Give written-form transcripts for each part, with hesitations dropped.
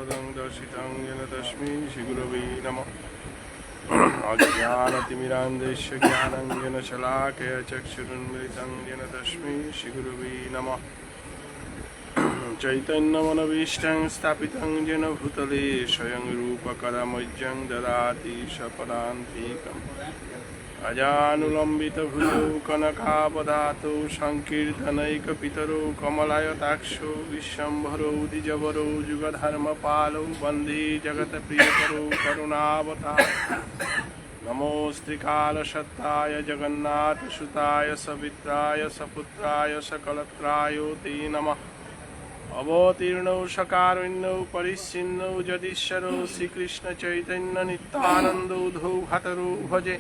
पदं दर्शितं येन तस्मै श्रीगुरवे नमः। अज्ञानतिमिरान्धस्य ज्ञानाञ्जनशलाकया चक्षुरुन्मिलितं येन तस्मै श्रीगुरवे नमः। चैतन्यमनभीष्टं स्थापितं येन भूतले स्वयं रूपकरमज्जं ददाति सपदान्तिकम्। अजानुलम्बितभुजौ कनकावदातौ संकीर्तनैकपितरौ कमलायताक्षौ विश्वम्भरौ द्विजवरौ जुगधर्मपालौ वन्दे जगत्प्रियकरौ करुणावतारौ। नमोऽस्त्रिकालसत्ताय जगन्नाथसुताय सवित्राय सपुत्राय सकलत्राय ते नमः। अवतीर्णौ सकारुण्यौ परिच्छिन्नौ जगदीश्वरौ श्रीकृष्णचैतन्यनित्यानन्दौ धौ भतरौ भजे।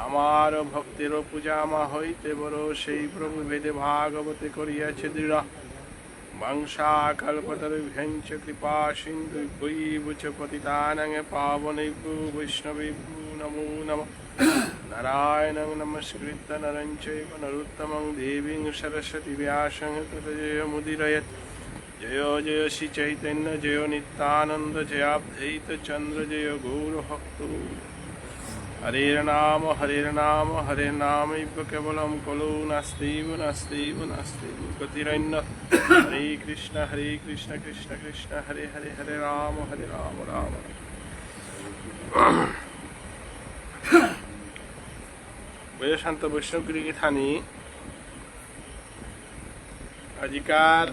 আমার ভক্তের পূজা মা হইতে বড় সেই প্রভু বেদে ভাগবতে করিয়াছে দৃঢ়। বংশা কল্পতরুভ্যঞ্চ কৃপা সিন্ধু বৈবচ পতিতানাং পাবনেভ্যো বৈষ্ণবেভ্যো নমো নমঃ। নারায়ণং নমস্কৃত্য নরং চৈব নরোত্তমং দেবীং সরস্বতী ব্যাসং ততো জয়মুদীরয়েৎ। জয় জয় শ্রী চৈতন্য জয় নিত্যানন্দ জয় অদ্বৈত চন্দ্র জয় গৌরভক্ত। हरे नाम हरे नामैव केवलं कलौ नास्त्यैव नास्त्यैव नास्त्यैव गतिरन्य। हरे कृष्ण कृष्ण कृष्ण हरे हरे हरे राम राम। শান্ত বৈষ্ণবগিরি থানি আজিকার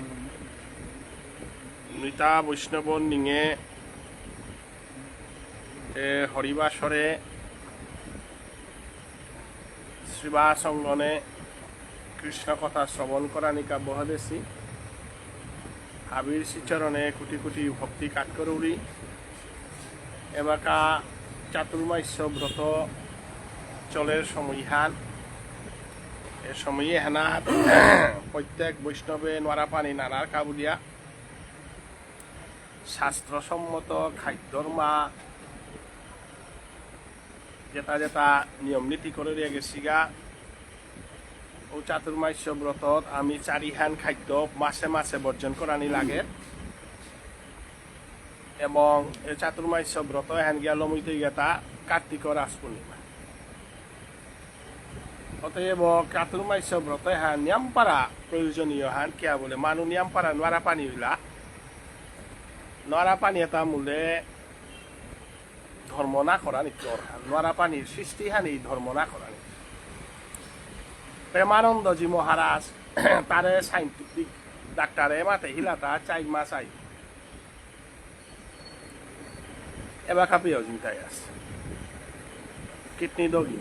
মৃতা বৈষ্ণব নিঙে হরিবাসরে শ্রীবাসঙ্গনে কৃষ্ণ কথা শ্রবণ করা নিকা বহদেশি হাবির শ্রীচরণে কোটি কোটি ভক্তি কাঠকরৌরি এবাকা চাতুর্মাস্য ব্রত চলের সময়হান এ সময়ে হেনা প্রত্যেক বৈষ্ণবে নোয়ারা পানি নানার কাবুলিয়া শাস্ত্রসম্মত খাদ্যর মা যেটা যেটা নিয়ম নীতি করে দিয়ে গেছি গা ও চাতুর্মাস্য ব্রতত আমি চারিহান খাদ্য মাসে মাসে বর্জন করানি লাগে এবং এই চাতুর্মাস্য ব্রত হ্যান গিয়া লমিতে গেতা কার্তিক রাস পূর্ণিমা। অতএব চাতুর্মাস্য ব্রত হ্যান নিয়ম পারা প্রয়োজনীয় হ্যান কিয়া বলে মানুষ নিয়ম পারা নোয়ারা পানি হইলা নোয়ারা পানি এটা মূলে ধর্ম না করা নিত্য নোয়ারা পানির সৃষ্টি হানি ধর্ম না করা। প্রেমানন্দজি মহারাজ তারে সাইন্টিফিক ডাক্তারে মাতে হিলাতা 4 মাস আই এবার কাপিও চিন্তাই আছে কিডনি দগি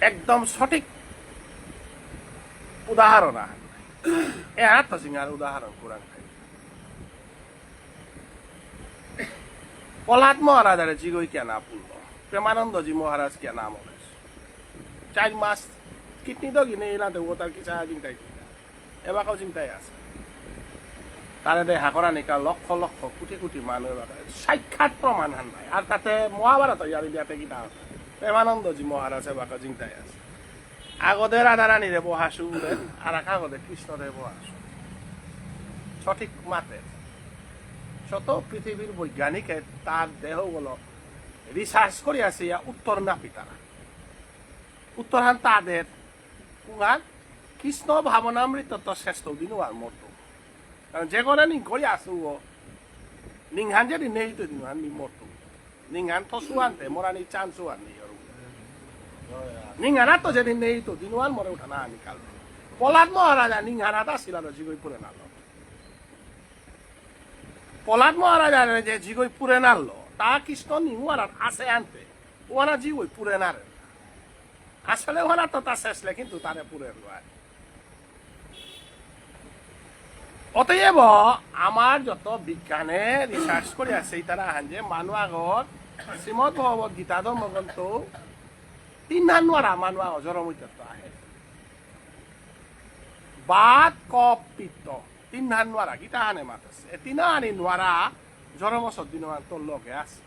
একদম সঠিক উদাহরণ এ হাত সিঙ্গার উদাহরণ কোরআন প্রহ্লাদ মহারাজারে জিগই কেন পূর্ণ প্রেমানন্দজি মহারাজ কেন আমলে 4 মাস কিডনি দগি নেই এলাতে ও তার কিছু চিন্তাই এবারও চিন্তাই আছে তারে দেখা করা নিকা লক্ষ লক্ষ কোটি কোটি মানুষ সাক্ষাৎ প্রমাণ হান নাই আর তাতে মহাভারত ইয়ার দিয়াতে কিনা প্রেমানন্দজি মহারাজ এবার চিন্তাই আছে আগতে রাধারানীরে বহাসু আর আগতে কৃষ্ণরে বহাসু সঠিক মাতে শত পৃথিবীর বৈজ্ঞানিকে তার দেহগুলো রিসার্চ করে আছে উত্তর নাপি তারা উত্তরহান তাদের কুহান কৃষ্ণ ভাবনামৃত তো শ্রেষ্ঠ দিনও আর মরত কারণ যে করে নিং করে আসু নিংহান যদি নেই তো দিনহান নি মরত নিংহান তো সুয়ানতে মরানি চান সুয়ান নেই আর নিংহানা তো যেদিন নেই তো দিনওয়ান মরে উঠা না আনি কাল প্রহ্লাদ মহারাজা নিংহানাটা ছিল জিগই পুরে নাল প্রহ্লাদ মহারাজার যে জিগই পুরে নাড়লো তা কৃষ্ণ নিংওয়ার আছে আনতে ওনা জিগই পুরে নাড়ে আসলে ওনা তো তা শেষলে কিন্তু তারে পুরে নয়। অতএব আমার যত বিজ্ঞানে রিসার্চ করে আছে তারা হান যে মানুষ আগত শ্রীমদ ভগবত গীতা ধর্মগ্রন্থ 3 হান নোয়ারা মানুষ অজরমৈত্য আহে বাত কপ পিত্ত 3 হান নোয়ারা গীতা হানে মাত আছে 3 হানি নোয়ারা জরমসর দিন তোর লগে আছে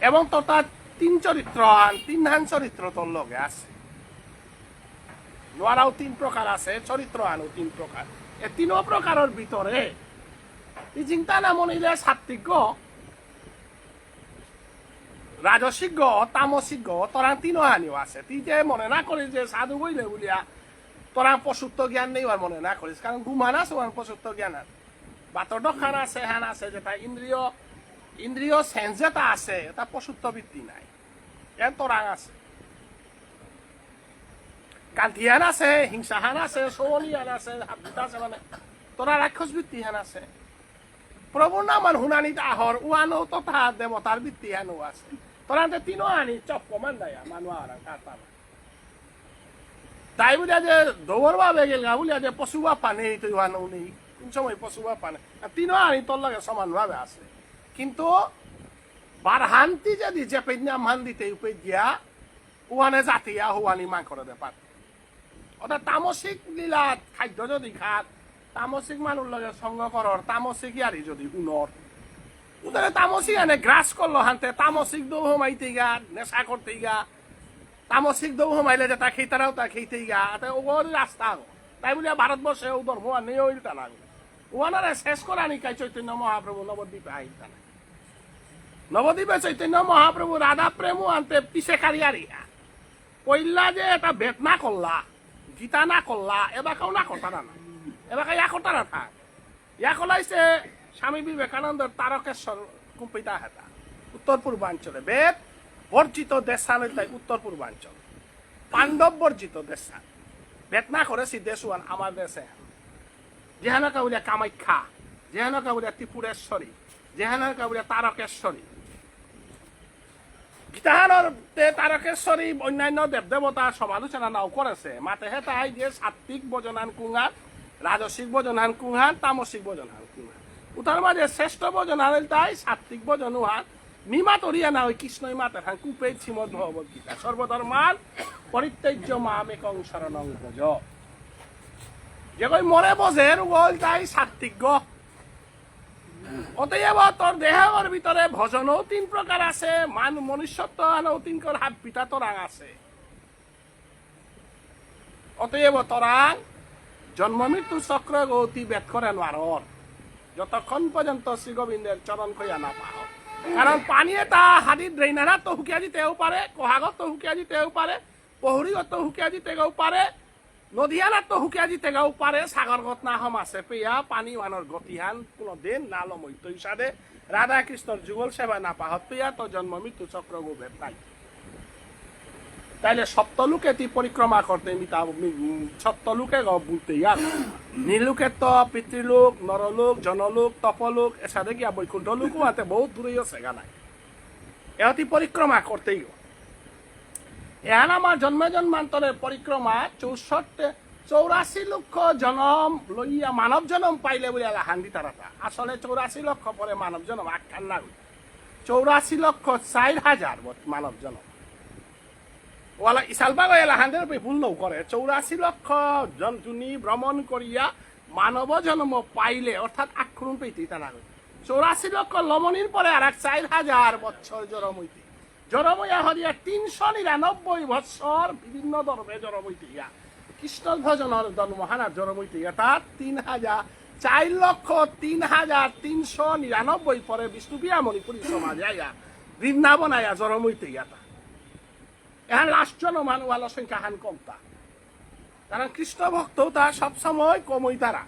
এবং তো তার 3 চরিত্র আন 3 হান চরিত্র তোর লগে আছে নোয়ারাও 3 প্রকার আছে চরিত্র আনও 3 প্রকার এই তিন প্রকারের ভিতরে এই চিন্তা না মনিলে সাত্বিক রাজসিক তামসিক তোরা তিনও হানিও আছে তুই যে মনে না করিস যে সাধু বইলে বলিয়া তোরা পশুত্ব জ্ঞান নেই আর মনে না করিস কারণ গুমান আছে ওর পশুত্ব জ্ঞান আছে বাতর খান আছে হ্যান আছে যেটা ইন্দ্রিয় সেন্স যেটা আছে এটা পশুত্ব বৃত্তি নাই এর তোরাং আছে কান্তিহান আছে হিংসাহান আছে সৌনিয়ান আছে হাবিতা আছে মানে তোরা রাক্ষস বৃত্তি হান আছে প্রভুর নামান হুনানিত আহর উয়ানো তথা দেবতার বৃত্তি হানও আছে তোরা তিনও আনি চপ কমান দেয় মানুষ আর কাটা তাই বুঝা যে দৌড় বাবে গেল গা বুঝা যে পশু বাপা নেই তুই হানো নেই কোন সময় পশু বাপা নেই তিনও আনি তোর লগে সমান ভাবে আছে কিন্তু বারহান্তি যদি যে পেজনা মান দিতে উপে গিয়া উহানে জাতিয়া হুয়ানি মাং করে দে পার অর্থাৎ তামসিক লীলা খাদ্য যদি খাত তামসিক মানুষ লগে সঙ্গ করর তামসিক ইয়ারি যদি উনর উদারে তামসিক আনে গ্রাস করলো হানতে তামসিক দৌ হমাইতে গা নেশা করতে গা তামসিক দৌ হমাইলে যে তা খেতারাও তা খেতে গা ওর রাস্তা তাই বলে ভারতবর্ষে ও ধর্ম নেই ওইটা না ওনারে শেষ করা নিকাই চৈতন্য মহাপ্রভু নবদ্বীপে আইতা না নবদ্বীপে চৈতন্য মহাপ্রভু রাধা প্রেম আনতে পিছে কারিয়ারিয়া পইলা যে এটা বেদ না করলা গীতা না করলা এবাকেও না করতা না এবাকে ইয়া করতা না থাক ইয়া কলাইছে স্বামী বিবেকানন্দের তারকেশ্বর কুম্পিতা হেতা উত্তর পূর্বাঞ্চলে বেদ বর্জিত দেশান তাই উত্তর পূর্বাঞ্চল পাণ্ডব বর্জিত দেশান বেদ না করেছি দেশওয়ান আমার দেশে যেহেন কাউরিয়া কামাখ্যা যেহেন কাউরিয়া ত্রিপুরেশ্বরী যেহেন কাউরিয়া তারকেশ্বরী গীতাহানের তারকেশ্বরী অন্যান্য দেব দেবতার সমালোচনা নাও করেছে মাতে হে তাই যে সাত্বিক ভোজনান কুঙ্গান রাজসিক ভোজনান কুঙ্গান তামসিক ভোজনান কুঙ্গান উতার মাঝে শ্রেষ্ঠ ভোজনান তাই সাত্বিক ভোজন উহান নিমা তরিয়া না ওই কৃষ্ণই মাতার হান কুপে শ্রীমদ ভগবত গীতা সর্বধর্মান পরিত্যাজ্য মামেকং শরণং ব্রজ যে কই মরে বজের ওই তাই সাত্বিক অতএব তোর দেহের ভিতরে ভজনও তিন প্রকার আছে মনুষ্যত্ব আনও তিন কর হাত পিতা তোরাং আছে অতএব তোরাং জন্ম মৃত্যু চক্র গতি বেদ করে নোয়ার যতক্ষণ পর্যন্ত শ্রী গোবিন্দের চরণ কইয়া না পাও কারণ পানি এটা হাদির ড্রেইনারা তো হুকিয়া দিতেও পারে কোহাগত তো হুকিয়া দিতেও পারে পহুরিগত হুকিয়া দিতেও পারে নদীয়ানাত তো হুকিয়া দিতেও পারে সাগরগত না হম আছে পেয়া পানি ওয়ানোর গতিহান কোনো দিন না লমৈত হিসাবে রাধা কৃষ্ণর যুগল সেবা না পাহত পেয়া তো জন্ম মৃত্যু চক্র গোবেদ নাই তাইলে সপ্তলোকে তি পরিক্রমা করতে সপ্তলোকে বলতে ইয়ার নীললোকে তো পিতৃলোক নরলোক জনলোক তপলোক এসাথে গিয়া বৈকুণ্ঠ লোকও হাতে বহুত দূরে সেগা নাই এটি পরিক্রমা করতেই এহান আমার জন্মে জন্মান্তরের পরিক্রমা 84 লক্ষ জনম লইয়া মানব জনম পাইলে বলে হান্দি তারাটা আসলে 84 লক্ষ পরে মানব জনম আখ্যান না 84 লক্ষ 4,000 মানব জনম ওলা ইসালবাগ এলাহান্দের ভুল নৌ করে 84 লক্ষ জনী ভ্রমণ করিয়া মানব জন্ম পাইলে অর্থাৎ আক্ষরণ পেইতে তা না 84 লক্ষ লমনির পরে আর 4,000 বছর জরম হইতে জরম হইয়া হরিয়া 399 বছর বিভিন্ন ধর্মে জরম হইতে ইয়া কৃষ্ণ ভজনের জন্মহানা জরম হইতে ইয়া তার 4,03,399 পরে বিষ্ণুপ্রিয়া মণিপুরী সমাজে আয়া বৃন্দাবন আয়া জরম হইতে ইয়া এখন লাস্ট জনমান ওয়ালা সংখ্যা হান কমতা কারণ কৃষ্ণ ভক্ত তা সবসময় কমই তারা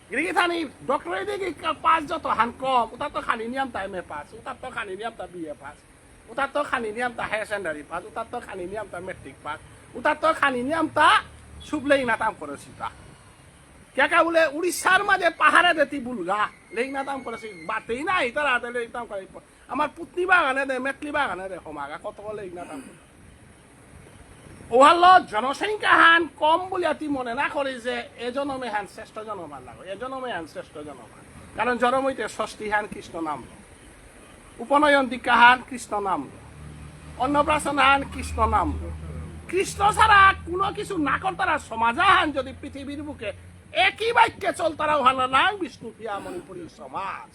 গিরিগিথানি ডক্টরের দিকে পাস যত হান কম ওটা তো খানি নিয়ম তা এমএ পাস ওটার তো খানি নিয়ম তা বিএ পাস ওটার তো খানি নিয়ম তা হায়ার সেকেন্ডারি পাস ওটার তো খানি নিয়ম তা মেট্রিক পাস ওটার তো খানি নিয়ম তা শুভলেই না তাম করেছি তা কে বলে উড়িষ্যার মাঝে পাহাড়ে দেতি বুলগা লেই না তাম করেছি বাতেই নাই তারা লেই তাম করে আমার পুতনি বাগানে দে মেটলি বাগানে দে সমাগা কত বলে ইগনাতাম ওহাল জনসংখ্যা হান কম বলে তুই মনে না করি যে এজনমে হান শ্রেষ্ঠ জনমান লাগো এজনমে হান শ্রেষ্ঠ জনমান কারণ জনমইতে ষষ্ঠী হান কৃষ্ণ নাম উপনয়ন দীক্ষা হান কৃষ্ণ নাম অন্নপ্রাশন হান কৃষ্ণ নাম কৃষ্ণ ছাড়া কোনো কিছু না করতারা সমাজা হান যদি পৃথিবীর বুকে একই বাক্যে চলতারা ওহান নাম বিষ্ণুপ্রিয়া মণিপুরী সমাজ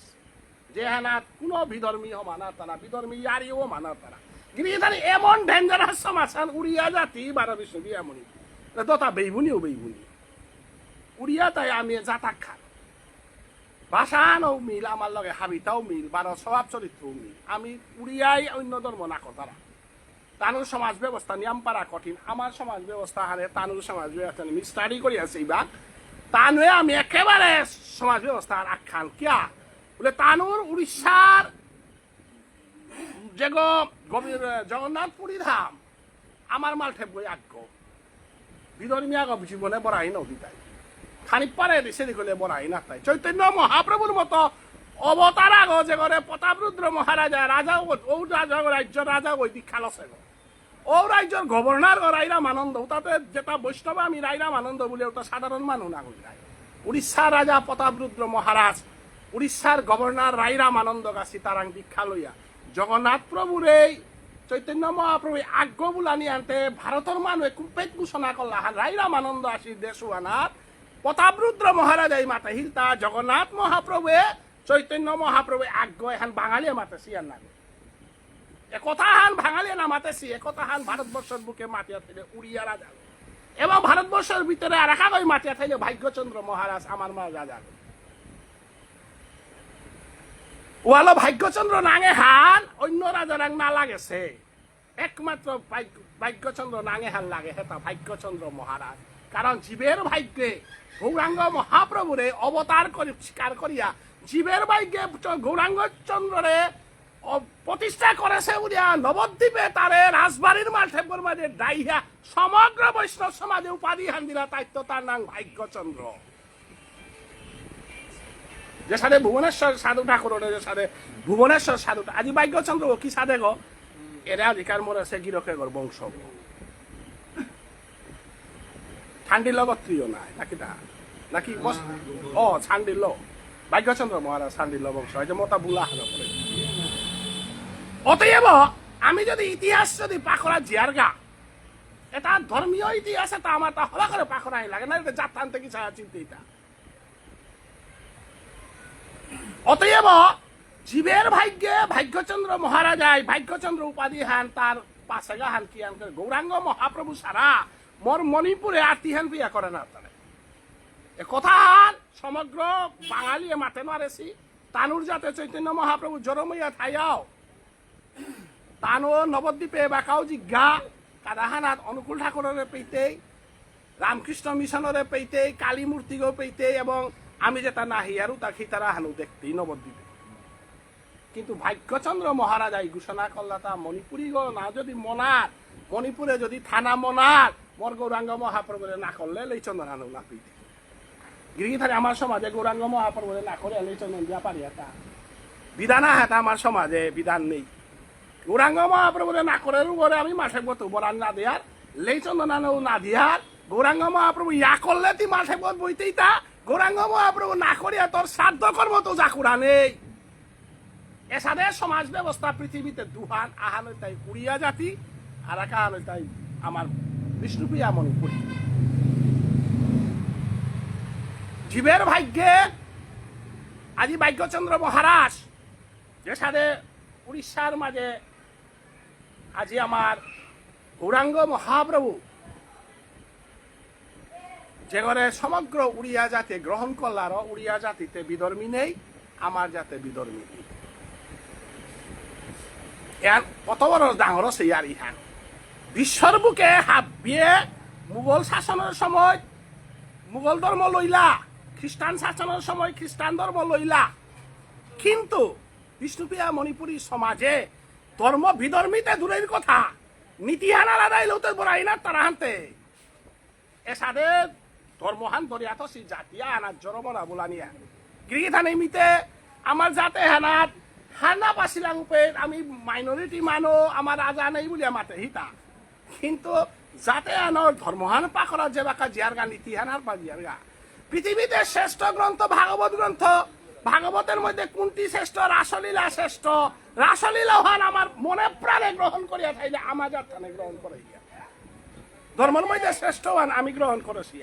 যে হানাত কোনো বিধর্মীয় মানা তারা বিধর্মী ইয়ারিও মানা তারা গিরিধানি এমন ডেঞ্জারাস সমাজ উড়িয়া জাতি বারো বিষ্ণুপ্রিয়া মণিপুর দতা বেইবুনিও বেইবুনি উড়িয়া তাই আমি জাতাক খান ভাষাও মিল আমার লগে হাবিতাও মিল বা স্বভাব চরিত্রও মিল আমি উড়িয়াই অন্য ধর্ম না কথারা তানুর সমাজ ব্যবস্থা নিয়ম পারা কঠিন আমার সমাজ ব্যবস্থা হারে তানুর সমাজ ব্যবস্থা আমি স্টাডি করি আছি এবার তানুয়ে আমি একেবারে সমাজ ব্যবস্থার আখ্যান কিয়া বলে তানুর উড়িষ্যার যে গভীর জগন্নাথপুরী ধাম আমার মালঠে বই আজ্ঞ বিধর্মী আগ জীবনে বড়াই নদী তাই খানিক পারে সেদিক হলে বড়াই না তাই চৈতন্য মহাপ্রভুর মতো অবতার আগ যে করে প্রতাপরুদ্র মহারাজা রাজা ও রাজা রাজ্য রাজা ওই দীক্ষা লসে ও রাজ্যের গভর্নর রাইরাম আনন্দ তাতে যেটা বৈষ্ণব আমি রাইরাম আনন্দ বলে ওটা সাধারণ মানুষ না করি উড়িষ্যার রাজা প্রতাপরুদ্র মহারাজ উড়িষ্যার গভর্নর রাইরাম আনন্দ গাছি তারাং দীক্ষা লইয়া জগন্নাথ প্রভুর এই চৈতন্য মহাপ্রভু আজ্ঞ বুলানি আনতে ভারতের মানুষ কুপেট ঘোষণা করলা রাইরাম আনন্দ আসি দেশুয়ানাথ প্রতাপরুদ্র মহারাজ এই মাতা হিলতা জগন্নাথ মহাপ্রভু চৈতন্য মহাপ্রভু আজ্ঞ এখন বাঙালি মাতেছি আর না একথা হান বাঙালি না মাতেছি একথা হান ভারতবর্ষের বুকে মাতিয়া থেকে উড়িয়া রাজা এবং ভারতবর্ষের ভিতরে আর একা কই মাতিয়া থাইলে ভাগ্যচন্দ্র মহারাজ আমার মা রাজা ওয়ালো ভাগ্যচন্দ্র নাঙে হান অন্য রাজার না লাগেছে একমাত্র ভাগ্যচন্দ্র নাঙে হান লাগে হেতা ভাগ্যচন্দ্র মহারাজ কারণ জীবের ভাগ্যে গৌরাঙ্গ মহাপ্রভুরে অবতার করে স্বীকার করিয়া জীবের ভাগ্যে গৌরাঙ্গ চন্দ্ররে প্রতিষ্ঠা করেছে উড়িয়া নবদ্বীপে তারে রাজবাড়ির মাঠে মাঝে ডাইয়া সমগ্র বৈষ্ণব সমাজে উপাধি হান দিলা দায়িত্ব তার নাম ভাগ্যচন্দ্র যে সাথে ভুবনেশ্বর সাধু ঠাকুর যে সাথে ভুবনেশ্বর সাধু আজি ভাগ্যচন্দ্র কি সাধে গো এরা অধিকার মরেছে গিরকে গর বংশ ঠান্ডির লগত্রীয় নাই নাকি তা নাকি ও ছান্ডিল ভাগ্যচন্দ্র মহারাজ ছান্ডিল বংশ যে মতা বুলা হানা পড়ে অতএব আমি যদি ইতিহাস যদি পাখরা জিয়ারগা এটা ধর্মীয় ইতিহাস এটা আমার তা হলা করে পাখরাই লাগে না এটা যাত্রান থেকে ছায়া চিন্তা এটা অতএব জীবের ভাগ্যে ভাগ্যচন্দ্র মহারাজায় ভাগ্যচন্দ্র উপাধি হান তার পাশে হান কি হান গৌরাঙ্গ মহাপ্রভু সারা মোর মণিপুরে আরতি হান বিয়া করে না তারা এ কথা সমগ্র বাঙালি মাতে নারেছি তানুর যাতে চৈতন্য মহাপ্রভু জরমইয়া থাইয়াও তানো নবদ্বীপে বাকাও জিজ্ঞা কাদাহানাত অনুকূল ঠাকুরের পেইতে রামকৃষ্ণ মিশনের পেইতে কালী মূর্তিগো পেইতে এবং আমি যেটা না হিয়ারু তা খিতারা হানু দেখতেই নবদ্বীপে কিন্তু ভাগ্যচন্দ্র মহারাজ এই ঘোষণা করলা তা মণিপুরি গো না যদি মনার মণিপুরে যদি থানা মনার মর গৌরাঙ্গ মহাপ্রভুরে না করলে লেইচন্দ্র হানু না পেইতে গিরিধারে আমার সমাজে গৌরাঙ্গ মহাপ্রভুরে না করে লেইচন্দ্র দিয়া পারি এটা বিধান হাতা আমার সমাজে বিধান নেই গৌরাঙ্গ মহাপ্রভুরে না করে উপরে আমি মাঠে বতো বরান না দেয়ার লেইচন্দ্র নানু না দিয়ার গৌরাঙ্গ মহাপ্রভু ইয়া করলে তুই মাঠে বত বইতেই তা গৌরাঙ্গ মহাপ্রভু না করিয়া তোর শ্রাদ্ধ কর্ম তো জাকুরা নেই এসাদে সমাজ ব্যবস্থা পৃথিবীতে দুহান আহান তাই উড়িয়া জাতি আর একান তাই আমার বিষ্ণুপ্রিয়া মণিপুরী জীবের ভাগ্যে আজি ভাগ্যচন্দ্র মহারাজ যে সাথে উড়িষ্যার মাঝে আজি আমার গৌরাঙ্গ মহাপ্রভু যে ঘরে সমগ্র উড়িয়া জাতি গ্রহণ করলার উড়িয়া জাতিতে বিধর্মী নেই আমার জাতে বিধর্মী নেই এর কত বড় ডাঙর সেই আর ইহান বিশ্বর বুকে হাবিয়ে মুঘল শাসনের সময় মুঘল ধর্ম লইলা খ্রিস্টান শাসনের সময় খ্রিস্টান ধর্ম লইলা কিন্তু বিষ্ণুপ্রিয়া মণিপুরী সমাজে ধর্ম বিধর্মীতে দূরের কথা নীতিহান আলাদাই লৌতে বড়াই না তারা হানতে এ সাথে ধর্মহান ধরিয়া তো সেই জাতিয়া আনার জরমনা বোলানিয়া গিরিধানে মিতে আমার জাতে হানাত হানা পাছিলাম আমি মাইনরিটি মানো আমার রাজা নেই বলে মাতে হিতা কিন্তু যাতে আনার ধর্মহান পাকড়া যে বাকা জিয়ারগা নীতিহানার বা জিয়ারগা পৃথিবীতে শ্রেষ্ঠ গ্রন্থ ভাগবত গ্রন্থ ভাগবতের মধ্যে কোনটি শ্রেষ্ঠ রাসলীলা শ্রেষ্ঠ রাসলীলা হান আমার মনে প্রাণে গ্রহণ করিয়া থাইলে আমার জানে গ্রহণ করে ধর্মের মধ্যে শ্রেষ্ঠ হান আমি গ্রহণ করেছি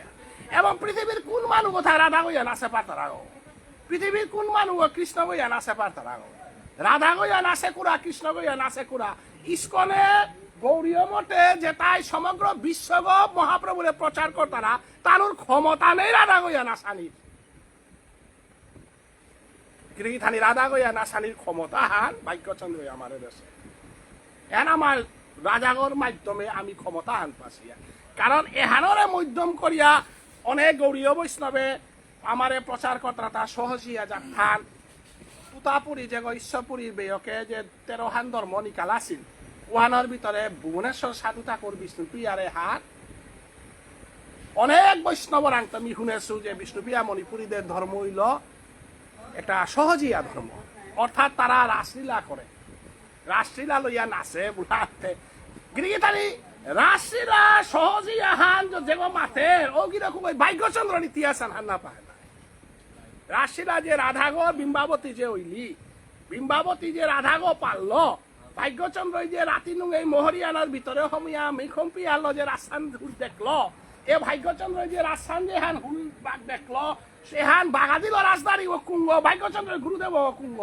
এবং পৃথিবীর কোন মানুষ কোথায় রাধা গইয়া নাচে পারতার আগো পৃথিবীর কোন মানুষ কৃষ্ণ গইয়া নাচে পারতার আগো রাধা গইয়া নাচে কুড়া কৃষ্ণ গইয়া নাচে কুড়া ইস্কনে গৌরীয় মঠে যে তাই সমগ্র বিশ্বগ মহাপ্রভুরে প্রচার করতারা তার ক্ষমতা নেই রাধা গইয়া নাসানির গিরিথানি রাধা গইয়া নাসানির ক্ষমতা হান ভাগ্যচন্দ্র আমার দেশে এন আমার রাজাগর মাধ্যমে আমি ক্ষমতা হান পাছিয়া কারণ এহানরে মধ্যম করিয়া অনেক গৌরীয় বৈষ্ণবে আমারে প্রচার করতারা তা সহজিয়া যাত্রান তুতাপুরী যে ঈশ্বরপুরীর বেয়কে যে 13হান ধর্ম নিকাল আছিল ওহানোর ভিতরে ভুবনেশ্বর সাধু ঠাকুর বিষ্ণুপ্রিয়ারে হাত অনেক বৈষ্ণবর আংত আমি শুনেছো যে বিষ্ণুপ্রিয়া মণিপুরীদের ধর্ম হইল একটা সহজিয়া ধর্ম অর্থাৎ তারা রাসলীলা করে রাসলীলা লইয়া নাচে বুলাতে গিরিগিতারি রাসলীলা সহজিয়া হান যে মাথে ও কিরকম ভাগ্যচন্দ্র ইতিহাস হান না পায় না রাসলীলা যে রাধাগর বিম্বাবতী যে হইলি বিম্বাবতী যে রাধাগো পারল ভাগ্যচন্দ্র যে রাতি নুং এই মহরিয়ানার ভিতরে হমিয়া মিখম্পি আলো যে রাস্তান দেখলো এ ভাগ্যচন্দ্র যে রাস্তান যে হান হুল বাগ দেখলো সে হান বাগা দিল রাজধানী ও কুঙ্গ ভাগ্যচন্দ্রের গুরুদেব ও কুঙ্গ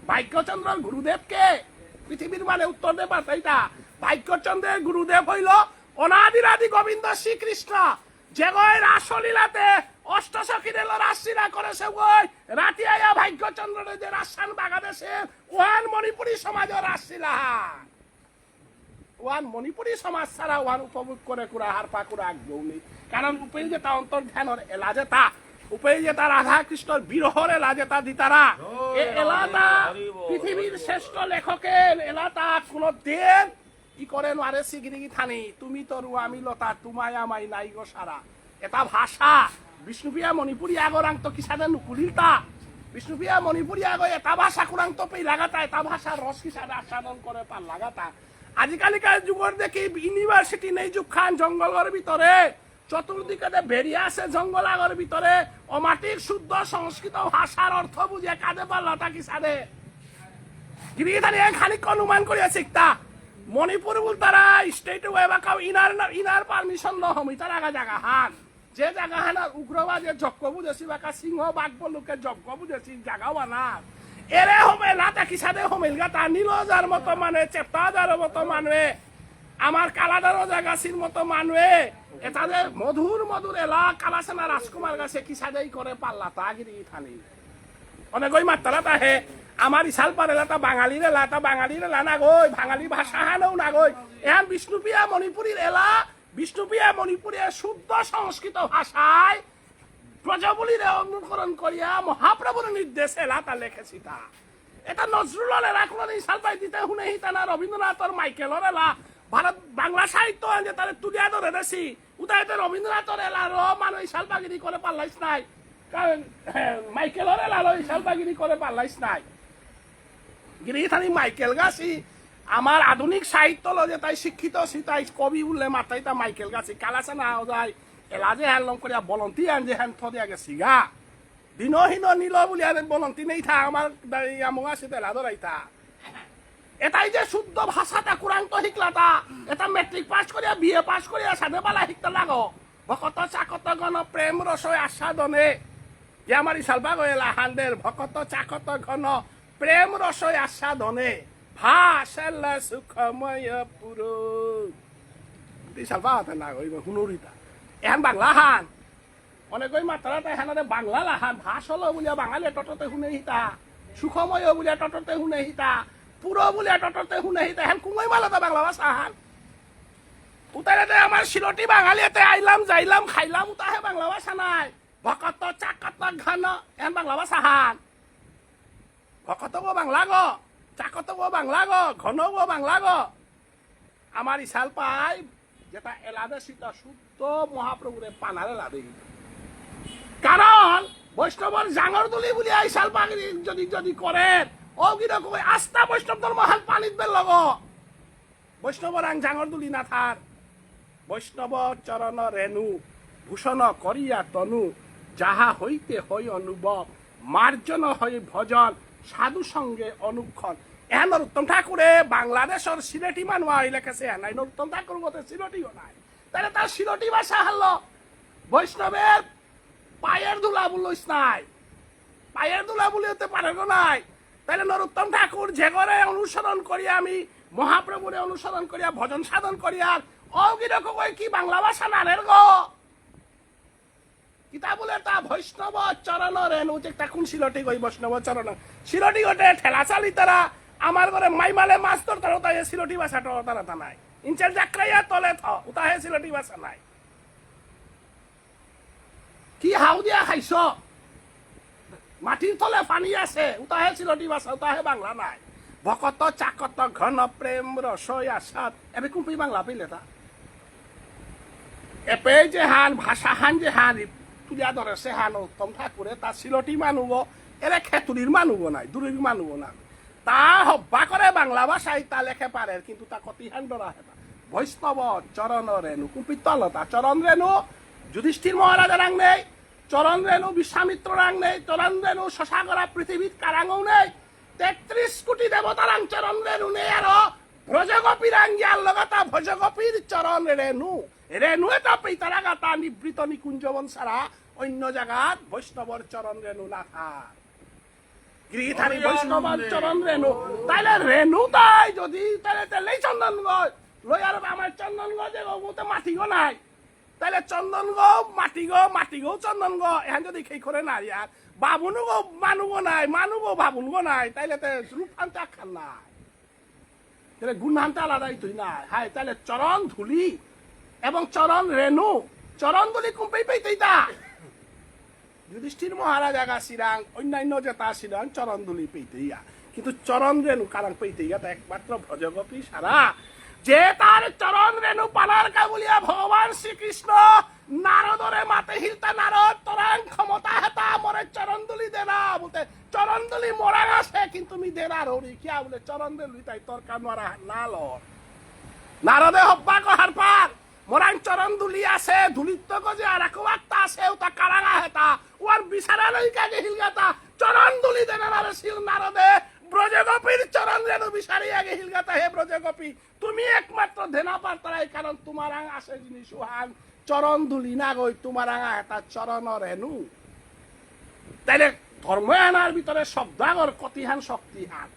ভাগ্যচন্দ্রের গুরুদেবকে পৃথিবীর মানে উত্তর দেবার তাইটা ভাগ্যচন্দ্রের গুরুদেব হইল অনাদিরাদি গোবিন্দ শ্রীকৃষ্ণ যে গয় রাসলীলাতে অষ্টসখীর এলো রাসলীলা করেছে ওই রাতি আয়া ভাগ্যচন্দ্রের যে রাসান বাগাদেশে ওয়ান মণিপুরী সমাজের রাসলীলা ওয়ান মণিপুরী সমাজ ছাড়া ওয়ান উপভোগ করে কুড়া হার পা কুড়া আগ্রহ নেই কারণ উপরে যে তা অন্তর্ধানের এলা যে তা উপরে যে তা রাধা কৃষ্ণর বিরহর এলা যে তা দিতারা এই এলাটা পৃথিবীর শ্রেষ্ঠ লেখকের এলাটা কোনো দিন কি করে নোয়ারে সিগিরিগি থানি তুমি তরু আমি লতা তোমায় আমায় নাই গো সারা এটা ভাষা বিষ্ণুপ্রিয়া মণিপুরী আগরাং তো কিসাদে নুকুলিতা বিষ্ণুপ্রিয়া মণিপুরী আগো এটা ভাষা কুরাং তো পেই লাগাতা এটা ভাষা রস কিসাদে আস্বাদন করে পার লাগাতা আজিকালিকার যুগর দেখি ইউনিভার্সিটি নেই যুগ খান জঙ্গলের ভিতরে চতুর্দিকে বেরিয়ে আছে জঙ্গল আগর ভিতরে অমাটিক শুদ্ধ সংস্কৃত ভাষার অর্থ বুঝে কাঁদে পারলাটা কিসাদে গিরিধানি খানিক অনুমান করিয়া শিখতা মণিপুর বল তারা স্টেট ওয়েবাকাও ইনার পারমিশন ন হমি তার আগা জায়গা হান যে জায়গা হান আর উগ্রবাদে যজ্ঞ বুঝেছি বাকা সিংহ বাঘ বলুকে যজ্ঞ বুঝেছি জায়গাও না এরে হবে না তা কিসাদে হমিল গা তা নীলজার মতো মানে চেপ্তাজার মতো মানে আমার কালাদারও জায়গাছির মতো মানে এটাদের মধুর মধুর এলা কালাসেনা রাজকুমার গাছে কিসাদেই করে পাল্লা তা গিরি থানি অনেক ওই মাত্রা তাহে আমার ইশাল পারেলাটা বাঙালির এলাটা বাঙালির এলা না গই বাঙালি ভাষা হানেও না গই এখন বিষ্ণুপ্রিয়া মণিপুরীর এলা বিষ্ণুপ্রিয়া মণিপুরের শুদ্ধ সংস্কৃত ভাষায় প্রজাবলীরে অনুকরণ করিয়া মহাপ্রভুর নির্দেশে এলা তা লেখেছি তা এটা নজরুলের এলা কোনো ইশাল পাই দিতে শুনে হিতা না রবীন্দ্রনাথর মাইকেলের এলা ভারত বাংলা সাহিত্য যে তারে তুলিয়া ধরে দেছি উদাহরণ রবীন্দ্রনাথর এলার মানুষ ইশাল পাগিরি করে পারলাইস নাই কারণ মাইকেলের এলার ইশাল পাগিরি করে পারলাইস নাই গিরিথানি মাইকেল গাছি আমার আধুনিক সাহিত্য যে তাই শিক্ষিত তাই কবি বললে মাথায় তা মাইকেল গাছি কালাসা না যায় এলা যে হ্যান লম করিয়া বলন্তি আন যে হ্যান থদিয়া গেছি গা দিনহীন নীল বলি আর বলন্তি নেই থা আমার আমা আছে তেলা ধরাই থা এটাই যে শুদ্ধ ভাষাটা কুরান্ত শিকলাটা এটা মেট্রিক পাস করিয়া বিএ পাস করিয়া সাধে পালা শিখতে লাগো ভকত চাকত গণ প্রেম রসয় আস্বাদনে যে আমার ইশালবা গেলা হান্দের ভকত চাকত ঘন প্রেম রসয় আস্বাদনে ভাষাল্লা সুখময় পুরো ইশালবা হাতে না গই হুনুরিতা এখন বাংলা হান অনেক ওই মাত্রাটা এখানে বাংলা লাহান ভাষ হলো বলিয়া বাঙালি টটতে শুনে হিতা সুখময় বলিয়া টটতে শুনে হিতা পুরো বলিয়া টটতে শুনে হিতা এখন কুমাই মালাতা বাংলা ভাষা হান উতারে আমার শিলটি বাঙালিতে আইলাম যাইলাম খাইলাম উতাহে বাংলা ভাষা নাই ভকত চাকত ঘন এখন বাংলা ভাষা হান ভকত গো বাংলা গো চাকত গো বাংলা গো ঘন গো বাংলা গো আমার ইশাল পাই যেটা এলাদে সীতা শুদ্ধ মহাপ্রভুরে পানারে লাদে কারণ বৈষ্ণবর জাঙর দুলি বলি ইশাল পাগিরি যদি যদি করেন ও কিরকম আস্থা বৈষ্ণব ধর্ম হাল পানিত বেল লগ বৈষ্ণবর আং জাঙর দুলি না থার বৈষ্ণব চরণ রেণু ভূষণ করিয়া তনু যাহা হইতে হই অনুভব মার্জন হই ভজন সাধু সঙ্গে অনুক্ষণ এখন উত্তম ঠাকুরে বাংলাদেশের সিলেটি মানুষ লেখেছে নাই উত্তম ঠাকুর মতো সিলটিও নাই তাহলে তার সিলটি ভাষা হলো বৈষ্ণবের পায়ের ধুলা বলিস নাই পায়ের ধুলা বলি হতে পারে নাই তাহলে নরোত্তম ঠাকুর যে করে অনুসরণ করি আমি মহাপ্রভুরে অনুসরণ করিয়া ভজন সাধন করিয়া অগিরক কি বাংলা ভাষা নারের গো কিতা বলে তা বৈষ্ণব চরণ রেণু যে তা কোন শিলটি গই বৈষ্ণব চরণ শিলটি গোটে ঠেলা চালি তারা আমার ঘরে মাইমালে মাছ তোর তারা তাই শিলটি ভাষাটা তারা তা নাই ইনচার জাকরাইয়া তলে থ উতাহে শিলটি ভাষা নাই কি হাউ দিয়া খাইছ মাটির তলে পানি আছে উতাহে চিলটি ভাষা উতাহে বাংলা নাই ভকত চাকত ঘন প্রেম রসই আসাদ এবে কুম্পি বাংলা পেলে তা এপে যে হান ভাষা হান যে হান তুলিয়া ধরে সে হান উত্তম ঠাকুরে তা চিলটি মানুব এরে খেতুরির মানুব নাই দূরের মানুব না তা হব্বা করে বাংলা ভাষায় তা লেখে পারে কিন্তু তা কতি হান ডরা হেতা বৈষ্ণব চরণ রেণু কুম্পি তলতা চরণ রেণু যুধিষ্ঠির মহারাজা রাং নেই চরণ রেণু বিশ্বামিত্র রাং নেই চরণ রেণু শশাগরা পৃথিবীর কারাঙ্গও নেই 33 কোটি দেবতারাং চরণ রেণু নেই আরো ভ্রজগোপী রাঙ্গিয়ার লগতা ভজগোপীর চরণ রেণু রেণু এটা পেতারা গাতা নিবৃত নিকুঞ্জবন ছাড়া অন্য জায়গাত বৈষ্ণবর চরণ রেণু না থাক গৃহীধারী বৈষ্ণবর চরণ রেণু তাইলে রেণু তাই যদি তাইলে তাইলেই চন্দনগঞ্জ লই আর আমার চন্দনগঞ্জে মাটি গো নাই তাহলে চন্দন গো মাটি গো চন্দন গো এখন যদি খেই করে নাই আর বাবুনু গো মানু গো নাই মানু গো বাবুন গো নাই তাইলে রূপহান্তা খান নাই তাহলে গুণহান্তা আলাদাই তুই নাই হাই তাহলে চরণ ধুলি এবং চরণ রেণু চরণ ধুলি কুম্পেই পেইতেই তা যুধিষ্ঠির মহারাজ আগা সিরাং অন্যান্য যে তা সিরাং চরণ ধুলি পেইতেইয়া কিন্তু চরণ রেণু কারণ পেইতেইয়া তা একমাত্র ভজগোপী সারা যে তার চরণ রেণু পালার কাবুলিয়া ভগবান শ্রীকৃষ্ণ নারদরে মাতে হিলতা নারদ তোরাং ক্ষমতা হেতা মরে চরণদুলি দেনা বলতে চরণদুলি মরা আছে কিন্তু তুমি দেনা রৌরি কিয়া বলে চরণদুলি তাই তোর কানওয়ারা না লর নারদে হব্বা কহার পার মোরাং চরণদুলি আছে ধুলিত্ব গজে আর এক ওয়াক্তা আছে ওটা কারাঙা হেতা ওর বিচারা লইকা গে হিলগাতা চরণদুলি দেনা নারে শিল নারদে ব্রজগোপীর চরণ রেণু বিচারি আগে হিলগাতা হে ব্রজগোপী তুমি একমাত্র ধেনা পারতারাই কারণ তোমার আং আসে জিনিস সুহান চরণ ধুলি না গই তোমার আঙা এটা চরণ রেণু তাইলে ধর্ম আনার ভিতরে শব্দাগর কতিহান শক্তিহান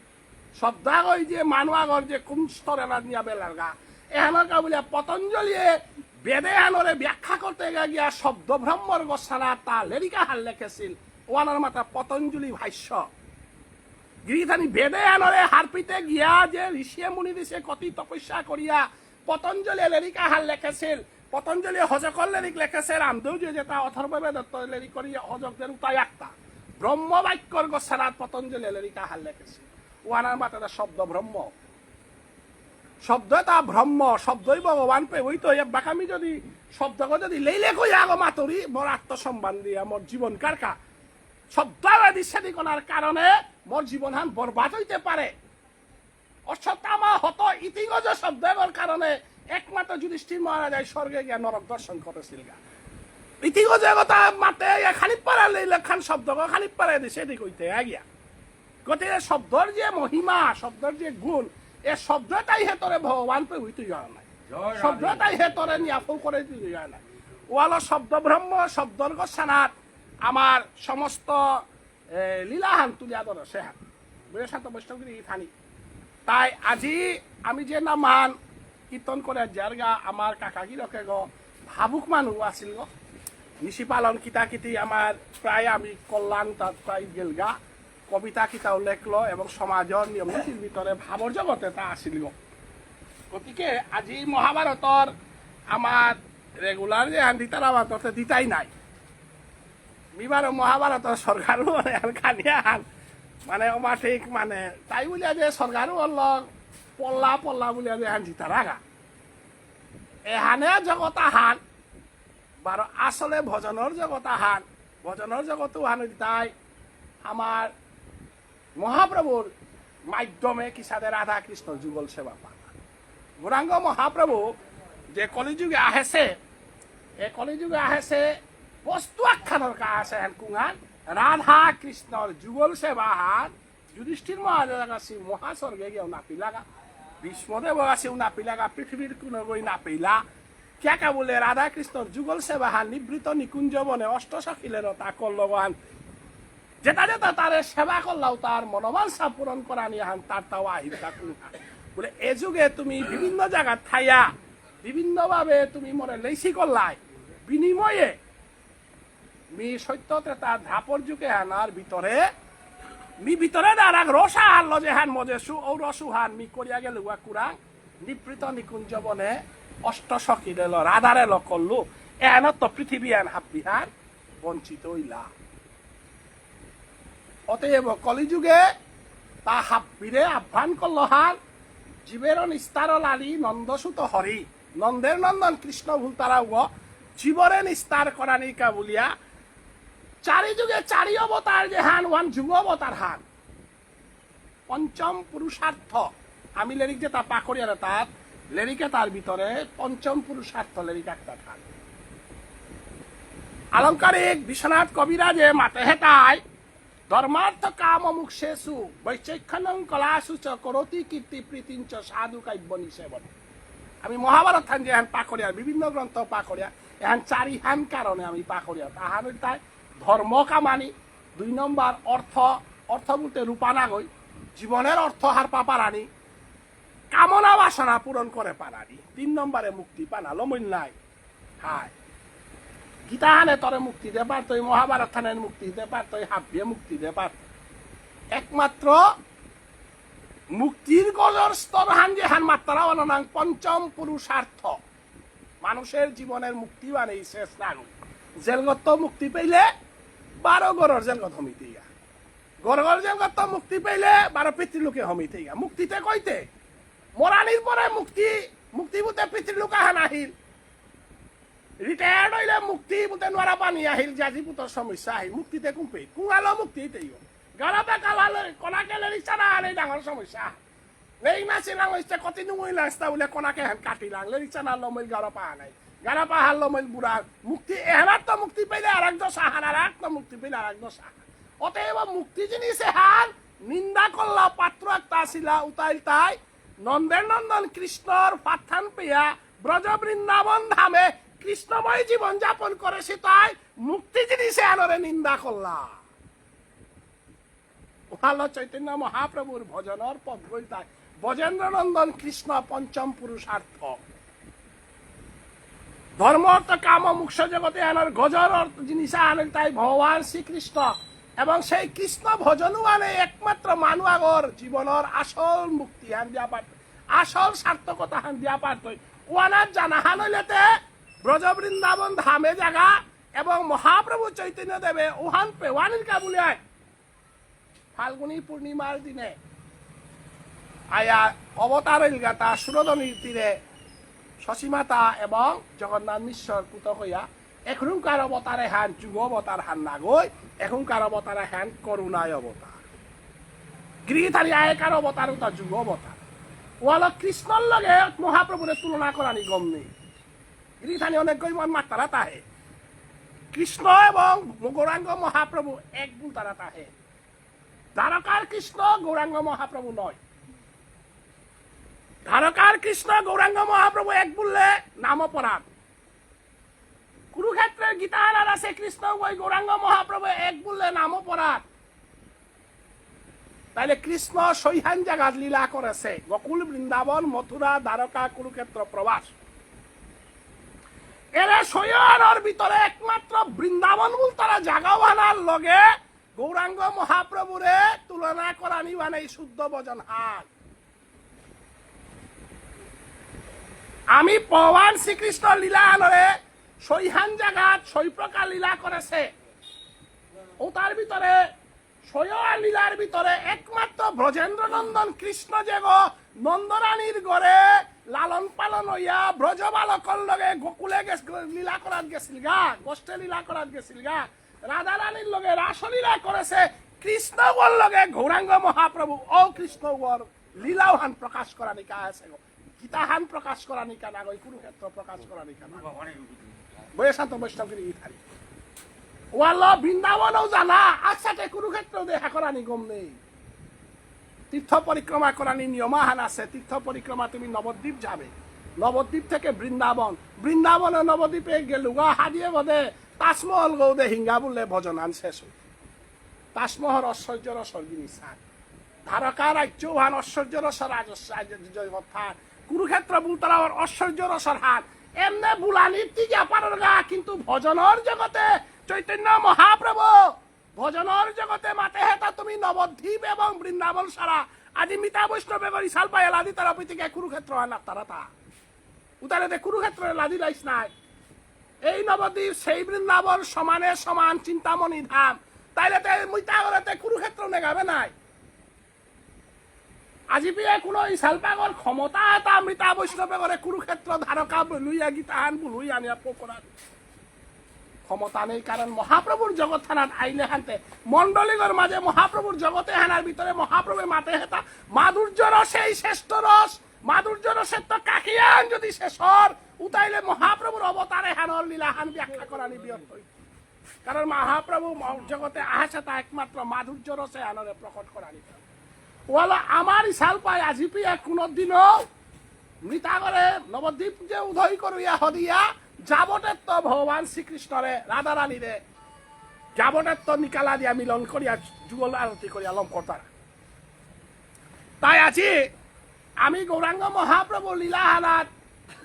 শব্দাগর যে মানুয়াগর যে কোন স্তর এনার নিয়া বেলার গা এহানোর কা বলিয়া পতঞ্জলিয়ে বেদে আনরে ব্যাখ্যা করতে গিয়া শব্দ ব্রহ্মর গোসানা তা লেরিকা হাল লেখেছিল ওয়ানার মাতা পতঞ্জলি ভাষ্য গিরিধানী বেদে আনরে হারপিতে গিয়া যে ঋষিয়ে মুনি দিছে কতি তপস্যা করিয়া পতঞ্জলি লেরিকা হাল লেখেছিল পতঞ্জলি হজকর লেরিক লেখেছে রামদেও যে তা অথর্ববেদ লেরিক করিয়া হজকদের উতায় একটা ব্রহ্ম বাক্যর গোসানাত পতঞ্জলি লেরিকা হাল লেখেছে ওয়ানার মাতা শব্দ ব্রহ্ম শব্দ তা ব্রহ্ম শব্দই ভগবান পে ওই তো বাকামি যদি শব্দকে যদি লেইলে কই আগো মাতরি মোর আত্মসম্মান দিয়া মোর জীবন কারকা শব্দাদি সেদি করার কারণে মোর জীবন হান বরবাদ হইতে পারে অশ্বত্থামা হত ইতিগজ শব্দের কারণে একমাত্র যুধিষ্ঠির মহারাজ স্বর্গে গিয়া নরক দর্শন করেছিল গা ইতিগজ কথা মাতে খানিক পারা লইলে খান শব্দ খানিক পারা দিছে এদিক হইতে গিয়া গতিকে শব্দর যে মহিমা শব্দর যে গুণ এ শব্দটাই হেতরে ভগবান পে হইতে যাওয়া নাই শব্দটাই হেতরে নিয়াফল করে দিতে যায় না ওয়ালো শব্দ ব্রহ্ম শব্দর গোসানাত আমার সমস্ত লীলাহান তুলিয়া ধর সেহান বৈশান্ত বৈষ্ণবগিরি থানি তাই আজি আমি যে নামান কীর্তন করে জারগা আমার কাকাগিরকে গো ভাবুক মানুষ আছিল গো নিশি পালন কিতা কিতি আমার প্রায় আমি কল্যাণ তাত প্রায় গেলগা কবিতা কিতাও লেখলো এবং সমাজৰ নিয়ম নীতিৰ ভিতরে ভাবর জগতে তা আছিল গো গতিকে আজি মহাভারতর আমার রেগুলার যে দিতারা তাতে দিতাই নাই বিবার মহাভারতর সরকারও খানিয়া হান মানে অমাঠিক মানে তাই বলিয়া যে সরকারও অলক পল্লা পল্লা বলিয়া যে হান দিতারা গা এহানে জগতা হান বারো আসলে ভজনের জগতা হান ভজনের জগতো হান তাই আমার মহাপ্রভুর মাধ্যমে কিসাদের রাধা কৃষ্ণ যুগল সেবা পান গৌরাঙ্গ মহাপ্রভু যে কলিযুগে আহেছে এই কলিযুগে আহেছে বস্তু আখ্যানৰ কাছে হেন কুঙান রাধা কৃষ্ণর যুগল সেবা হান যুধিষ্ঠির মহারাজ আছে মহাস্বর্গে গিয়েও নাপিলাগা ভীষ্মদেব আছে নাপিলাগা পৃথিবীর কোনো গই নাপিলা ক্যাকা বলে রাধা কৃষ্ণর যুগল সেবা হান নিবৃত নিকুঞ্জ বনে অষ্টসখীলের তা করলবান যেটা যেটা তার সেবা করলাও তার মনোবাঞ্ছা পূরণ করা নিয়ে হান তার তাও আহির তা কুঙান বলে এ যুগে তুমি বিভিন্ন জায়গা থাইয়া বিভিন্নভাবে তুমি মনে লেসি করলাই বিনিময়ে মি সত্য ত্রেতা ধাপর যুগে হানার ভিতরে মি ভিতরে দাঁড়াক রসা হারলো যে হান মজে সু ও রসু হান মি করিয়া গেল কুরাং নিবৃত নিকুঞ্জ বনে অষ্ট সখীরে ল রাধারে ল করলু এনত তো পৃথিবী এন হাবিহার বঞ্চিত হইলা অতএব কলিযুগে তা হাব্বিরে আহ্বান করল হার জীবের নিস্তার লালি নন্দসুত হরি নন্দের নন্দন কৃষ্ণ ভুলতারা জীবরে নিস্তার করানিকা বলিয়া চারি যুগে চারি অবতার যে হান ওয়ান যুগ অবতার হান পঞ্চম পুরুষার্থ আমি লেরিক যে তা পাকড়িয়ারে তার লেরিকে তার ভিতরে পঞ্চম পুরুষার্থ লেরিক একটা হান আলংকারিক বিশ্বনাথ কবিরাজে মাতে হেতায় ধর্মার্থ কাম মুক্ষেষু বৈচক্ষণং কলাসু চ করতি কীর্তি প্রীতিঞ্চ সাধু কাব্য নিষেবন আমি মহাভারত থান যে এখন পাকড়িয়া বিভিন্ন গ্রন্থ পাকড়িয়া এখন চারি হান কারণে আমি পাকড়িয়া তাহার তাই ধর্ম কামানি 2 নম্বর অর্থ অর্থ বলতে রূপানা গই জীবনের অর্থ হার পাপারানি কামনা বাসনা পূরণ করে পারানি 3 নম্বরে মুক্তি পানালো মইল্লাই হায় গীতা হানে তরে মুক্তি দে পারত মহাভারত থানের মুক্তি দিতে পারত হাবিয়ে মুক্তি দে পারত একমাত্র মুক্তির গজর স্তর হান যে হান মাত্রা অনাং পঞ্চম পুরুষার্থ মানুষের জীবনের মুক্তি মানে শেষ নাগ জেলগত মুক্তি পেলে 12 গরর জেলগত হমিতে গা গরগর জেলগত মুক্তি পেলে 12 পিতৃলোকে হমিতে গা মুক্তিতে কইতে মরানির পরে মুক্তি মুক্তি বলতে পিতৃলোকা হান আহিল রিটায়ার্ড হইলে মুক্তি বলতে নোয়ারা পানি আহিল জাজিপুতর সমস্যা আহিল মুক্তিতে কুম্পে কুঙালো মুক্তিতেই গালাতে কালালে কনাকে লেরিছা না আলে ডাঙর সমস্যা লেই না চিলাং হইছে কতি নুই লাস্তা বলে কনাকে হেন কাটিলাং লেরিছা না লমইল গালা পা নাই গালা পা হাল লমইল বুড়া মুক্তি এহার তো মুক্তি পাইলে আর এক দশা হানার এক তো মুক্তি পাইলে আর এক দশা অতএব মুক্তি জিনিসে হার নিন্দা করলা পাত্র একটা আসিলা উতাইল তাই নন্দের নন্দন কৃষ্ণর পাঠান পেয়া ব্রজ বৃন্দাবন ধামে কৃষ্ণময় জীবন যাপন করে সে তাই মুক্তি জিনিসে আনরে নিন্দা করলা ভালো চৈতন্য মহাপ্রভুর ভজনর পদ গইতাই বজেন্দ্র নন্দন কৃষ্ণ পঞ্চম পুরুষার্থ ধর্ম অর্থ কাম মুখ্য জগতে আনার গজর জিনিস আনেন তাই ভগবান শ্রীকৃষ্ণ এবং সেই কৃষ্ণ ভজনও আনে একমাত্র মানুয়াগর জীবনের আসল মুক্তি হান দিয়া পারত আসল সার্থকতা হান দিয়া পারত ওয়ানার জানা হান হইলেতে ব্রজ বৃন্দাবন ধামে জায়গা এবং মহাপ্রভু চৈতন্য দেবে ওহান পেওয়ানির কাবুলে আয় ফাল্গুনী পূর্ণিমার দিনে আয়া অবতার গাতা সুরদনীর তীরে শশীমাতা এবং জগন্নাথ মিশ্র পুত হইয়া এখনকার অবতারে হান যুগ অবতার হান নাগই এখনকার অবতারে হান করুণায় অবতার গৃহীতারি আয়কার অবতার তা যুগ অবতার ওয়াল কৃষ্ণর লগে মহাপ্রভুরে তুলনা করানি গম নেই গৃহীতানি অনেক গৈমন মাত্রা তাহে কৃষ্ণ এবং গৌরাঙ্গ মহাপ্রভু এক বুল তারা তাহে দ্বারকার কৃষ্ণ গৌরাঙ্গ মহাপ্রভু নয় দ্বারকার কৃষ্ণ গৌরাঙ্গ মহাপ্রভু এক বললে নাম অপরাধ কুরুক্ষেত্রের গীতা আনার আছে কৃষ্ণ ওই গৌরাঙ্গ মহাপ্রভু এক বললে নাম অপরাধ তাইলে কৃষ্ণ সৈহান জায়গা লীলা করেছে গোকুল বৃন্দাবন মথুরা দ্বারকা কুরুক্ষেত্র প্রবাস এরা সৈহানের ভিতরে একমাত্র বৃন্দাবন বল তারা জাগাও আনার লগে গৌরাঙ্গ মহাপ্রভুরে তুলনা করানি মানে শুদ্ধ ভজন হান আমি ভগবান শ্রীকৃষ্ণ লীলা আনরে সৈহান জাগাত সৈ প্রকার লীলা করেছে ও তার ভিতরে সৈহান লীলার ভিতরে একমাত্র ব্রজেন্দ্র নন্দন কৃষ্ণ যে নন্দরানীর গড়ে লালন পালন হইয়া ব্রজ বালকর লগে গোকুলে লীলা করার গেছিল গা গোষ্ঠে লীলা করার গেছিল গা রাধা রানীর লগে রাসলীলা করেছে কৃষ্ণ গর লগে গৌরাঙ্গ মহাপ্রভু ও কৃষ্ণ গর লীলাও হান প্রকাশ করা নিকা আছে গীতা হান প্রকাশ করা নিকা না গই কুরুক্ষেত্র প্রকাশ করা নিকা না বৈশান্ত বৈষ্ণবগিরি ইথারি ওয়াল বৃন্দাবনও জানা একসাথে কুরুক্ষেত্র দেখা করা নি গম নেই তীর্থ পরিক্রমা করানি নিয়মাহান আছে তীর্থ পরিক্রমা তুমি নবদ্বীপ যাবে নবদ্বীপ থেকে বৃন্দাবন বৃন্দাবনে নবদ্বীপে গেলুগা হারিয়ে বোধে তাজমহল গৌদে হিঙ্গা বললে ভজন আন শেষ তাজমহল ঐশ্বর্যর স্বর্গিনী সার ধারকা রাজ্য হান ঐশ্বর্য রস রাজস্থান কুরুক্ষেত্র বুলতরাওয়ার ঐশ্বর্য রসর হান এমনে বুলানির তিগা পারর গা কিন্তু ভজনের জগতে চৈতন্য মহাপ্রভু ভজনের জগতে মাতে হেতা তুমি নবদ্বীপ এবং বৃন্দাবন সারা আজি মিতা বৈষ্ণবে করি সাল পাই লাদি তারা পিতিকে কুরুক্ষেত্র আনা তারা তা উতারে কুরুক্ষেত্রের লাদি রাইস নাই এই নবদ্বীপ সেই বৃন্দাবন সমানে সমান চিন্তামণি ধাম তাইলে মিতা গড়াতে কুরুক্ষেত্র নেগাবে নাই আজি পিয়ে কোনো ইসালপাগর ক্ষমতা এটা মৃতা বৈষ্ণবে করে কুরুক্ষেত্র ধারকা লুইয়া গীতাহান বুলুই আনিয়া পোকরার ক্ষমতা নেই কারণ মহাপ্রভুর জগৎ থানাত আইলে হানতে মন্ডলীগর মাঝে মহাপ্রভুর জগতে হানার ভিতরে মহাপ্রভুর মাতে হেতা মাধুর্য রসেই শ্রেষ্ঠ রস মাধুর্য রসের তো কাকিয়ান যদি শেষর উতাইলে মহাপ্রভুর অবতারে হানর লীলাহান ব্যাখ্যা করানি বিয়র্থ কারণ মহাপ্রভু জগতে আহাসে তা একমাত্র মাধুর্য রসে হানরে প্রকট করানি ওলা আমার ইসাল পায় আজি পিয়া কোনদিনও মৃতা করে নবদ্বীপ যে উদয় করিয়া হদিয়া যাবতেত্ব ভগবান শ্রীকৃষ্ণরে রাধা রানীরে যাবতেত্ব নিকালা দিয়া মিলন করিয়া যুগল আরতি করিয়া লম করতার তাই আজি আমি গৌরাঙ্গ মহাপ্রভু লীলাহানাত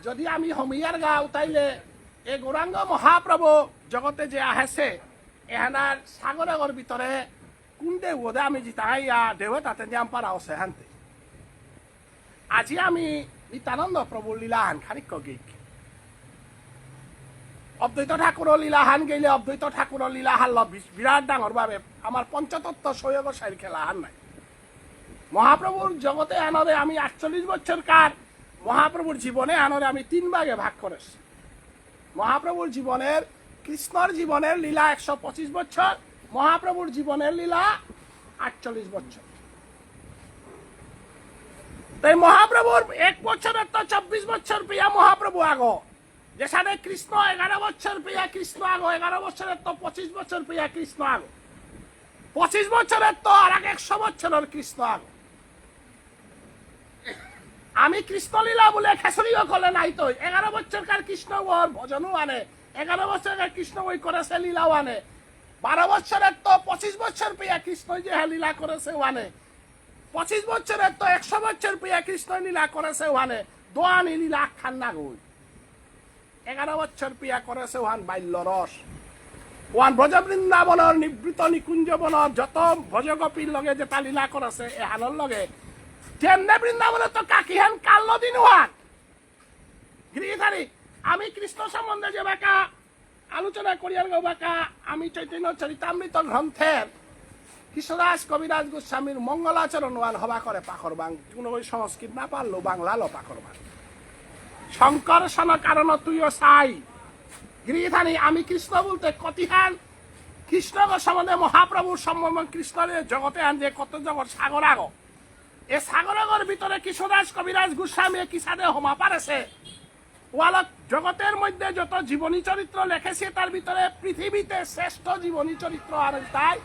যদি আমি হমিয়ার গাও তাইলে এই গৌরাঙ্গ মহাপ্রভু জগতে যে আহেছে এহানার সাগরগর ভিতরে কুন্ডে ওদে আমি জিতাইয়া দেবে তাতে নিয়াম পারা আছে হানতে আজি আমি নিত্যানন্দ প্রভুর লীলাহান খানিক গীত অদ্বৈত ঠাকুরের লীলাহান গেলে অদ্বৈত ঠাকুরের লীলাহান বিরাট ডাঙর ভাবে আমার পঞ্চতত্ত্ব সৈয়গ সাইর খেলাহান নাই মহাপ্রভুর জগতে আনরে আমি 48 বছর কার মহাপ্রভুর জীবনে আনরে আমি 3 ভাগে ভাগ করেছি মহাপ্রভুর জীবনের কৃষ্ণর জীবনের লীলা 125 বছর মহাপ্রভুর জীবনের লীলা 48 বছর তাই মহাপ্রভুর 1 বছরের তো 24 বছর প্রিয়া মহাপ্রভু আগো যেখানে কৃষ্ণ 11 বছর প্রিয়া কৃষ্ণ আগো 11 বছরের তো 25 বছর প্রিয়া কৃষ্ণ আগো 25 বছরের তো আর 100 বছরের কৃষ্ণ আগো আমি কৃষ্ণ লীলা বলে খেসরিও করলে নাই তো 11 বছরকার কৃষ্ণ ওর ভজনও আনে 11 বছরকার কৃষ্ণ ওই করেছে লীলাও আনে 12 বছরের তো 25 বছর প্রিয়া কৃষ্ণ যে লীলা করেছে ওয়ানে 25 বছরের তো 100 বছর প্রিয়া কৃষ্ণ লীলা করেছে ওয়ানে দোয়ানি লীলা খান না গই 11 বছর প্রিয়া করেছে ওয়ান বাল্য রস ওয়ান ব্রজ বৃন্দাবনের নিবৃত নিকুঞ্জ বনের যত ভজগোপীর লগে যেটা লীলা করেছে এহানোর লগে তেমনে বৃন্দাবনে তো কাকিহান কাল দিন ওয়ান গৃহধারী আমি কৃষ্ণ সম্বন্ধে যে বাঁকা আলোচনা করিয়ার গো বাঁকা আমি চৈতন্য চরিতামৃত গ্রন্থের কৃষ্ণদাস কবিরাজ গোস্বামীর মঙ্গলাচরণ ওয়ান হবা করে পাখর বাং কোনো ওই সংস্কৃত না পারলো বাংলা লো পাখর বাং শঙ্কর সন কারণ তুইও সাই গৃহধারী আমি কৃষ্ণ বলতে কতিহান কৃষ্ণ সম্বন্ধে মহাপ্রভুর সম্বন্ধে কৃষ্ণের জগতে আন যে কত জগৎ সাগর আগো এ সাগরগর ভিতরে কৃষ্ণদাস কবিরাজ গোস্বামী কিসাদে হমা পারেছে ওয়ালত জগতের মধ্যে যত জীবনী চরিত্র লেখেছে তার ভিতরে পৃথিবীতে শ্রেষ্ঠ জীবনী চরিত্র আর তাই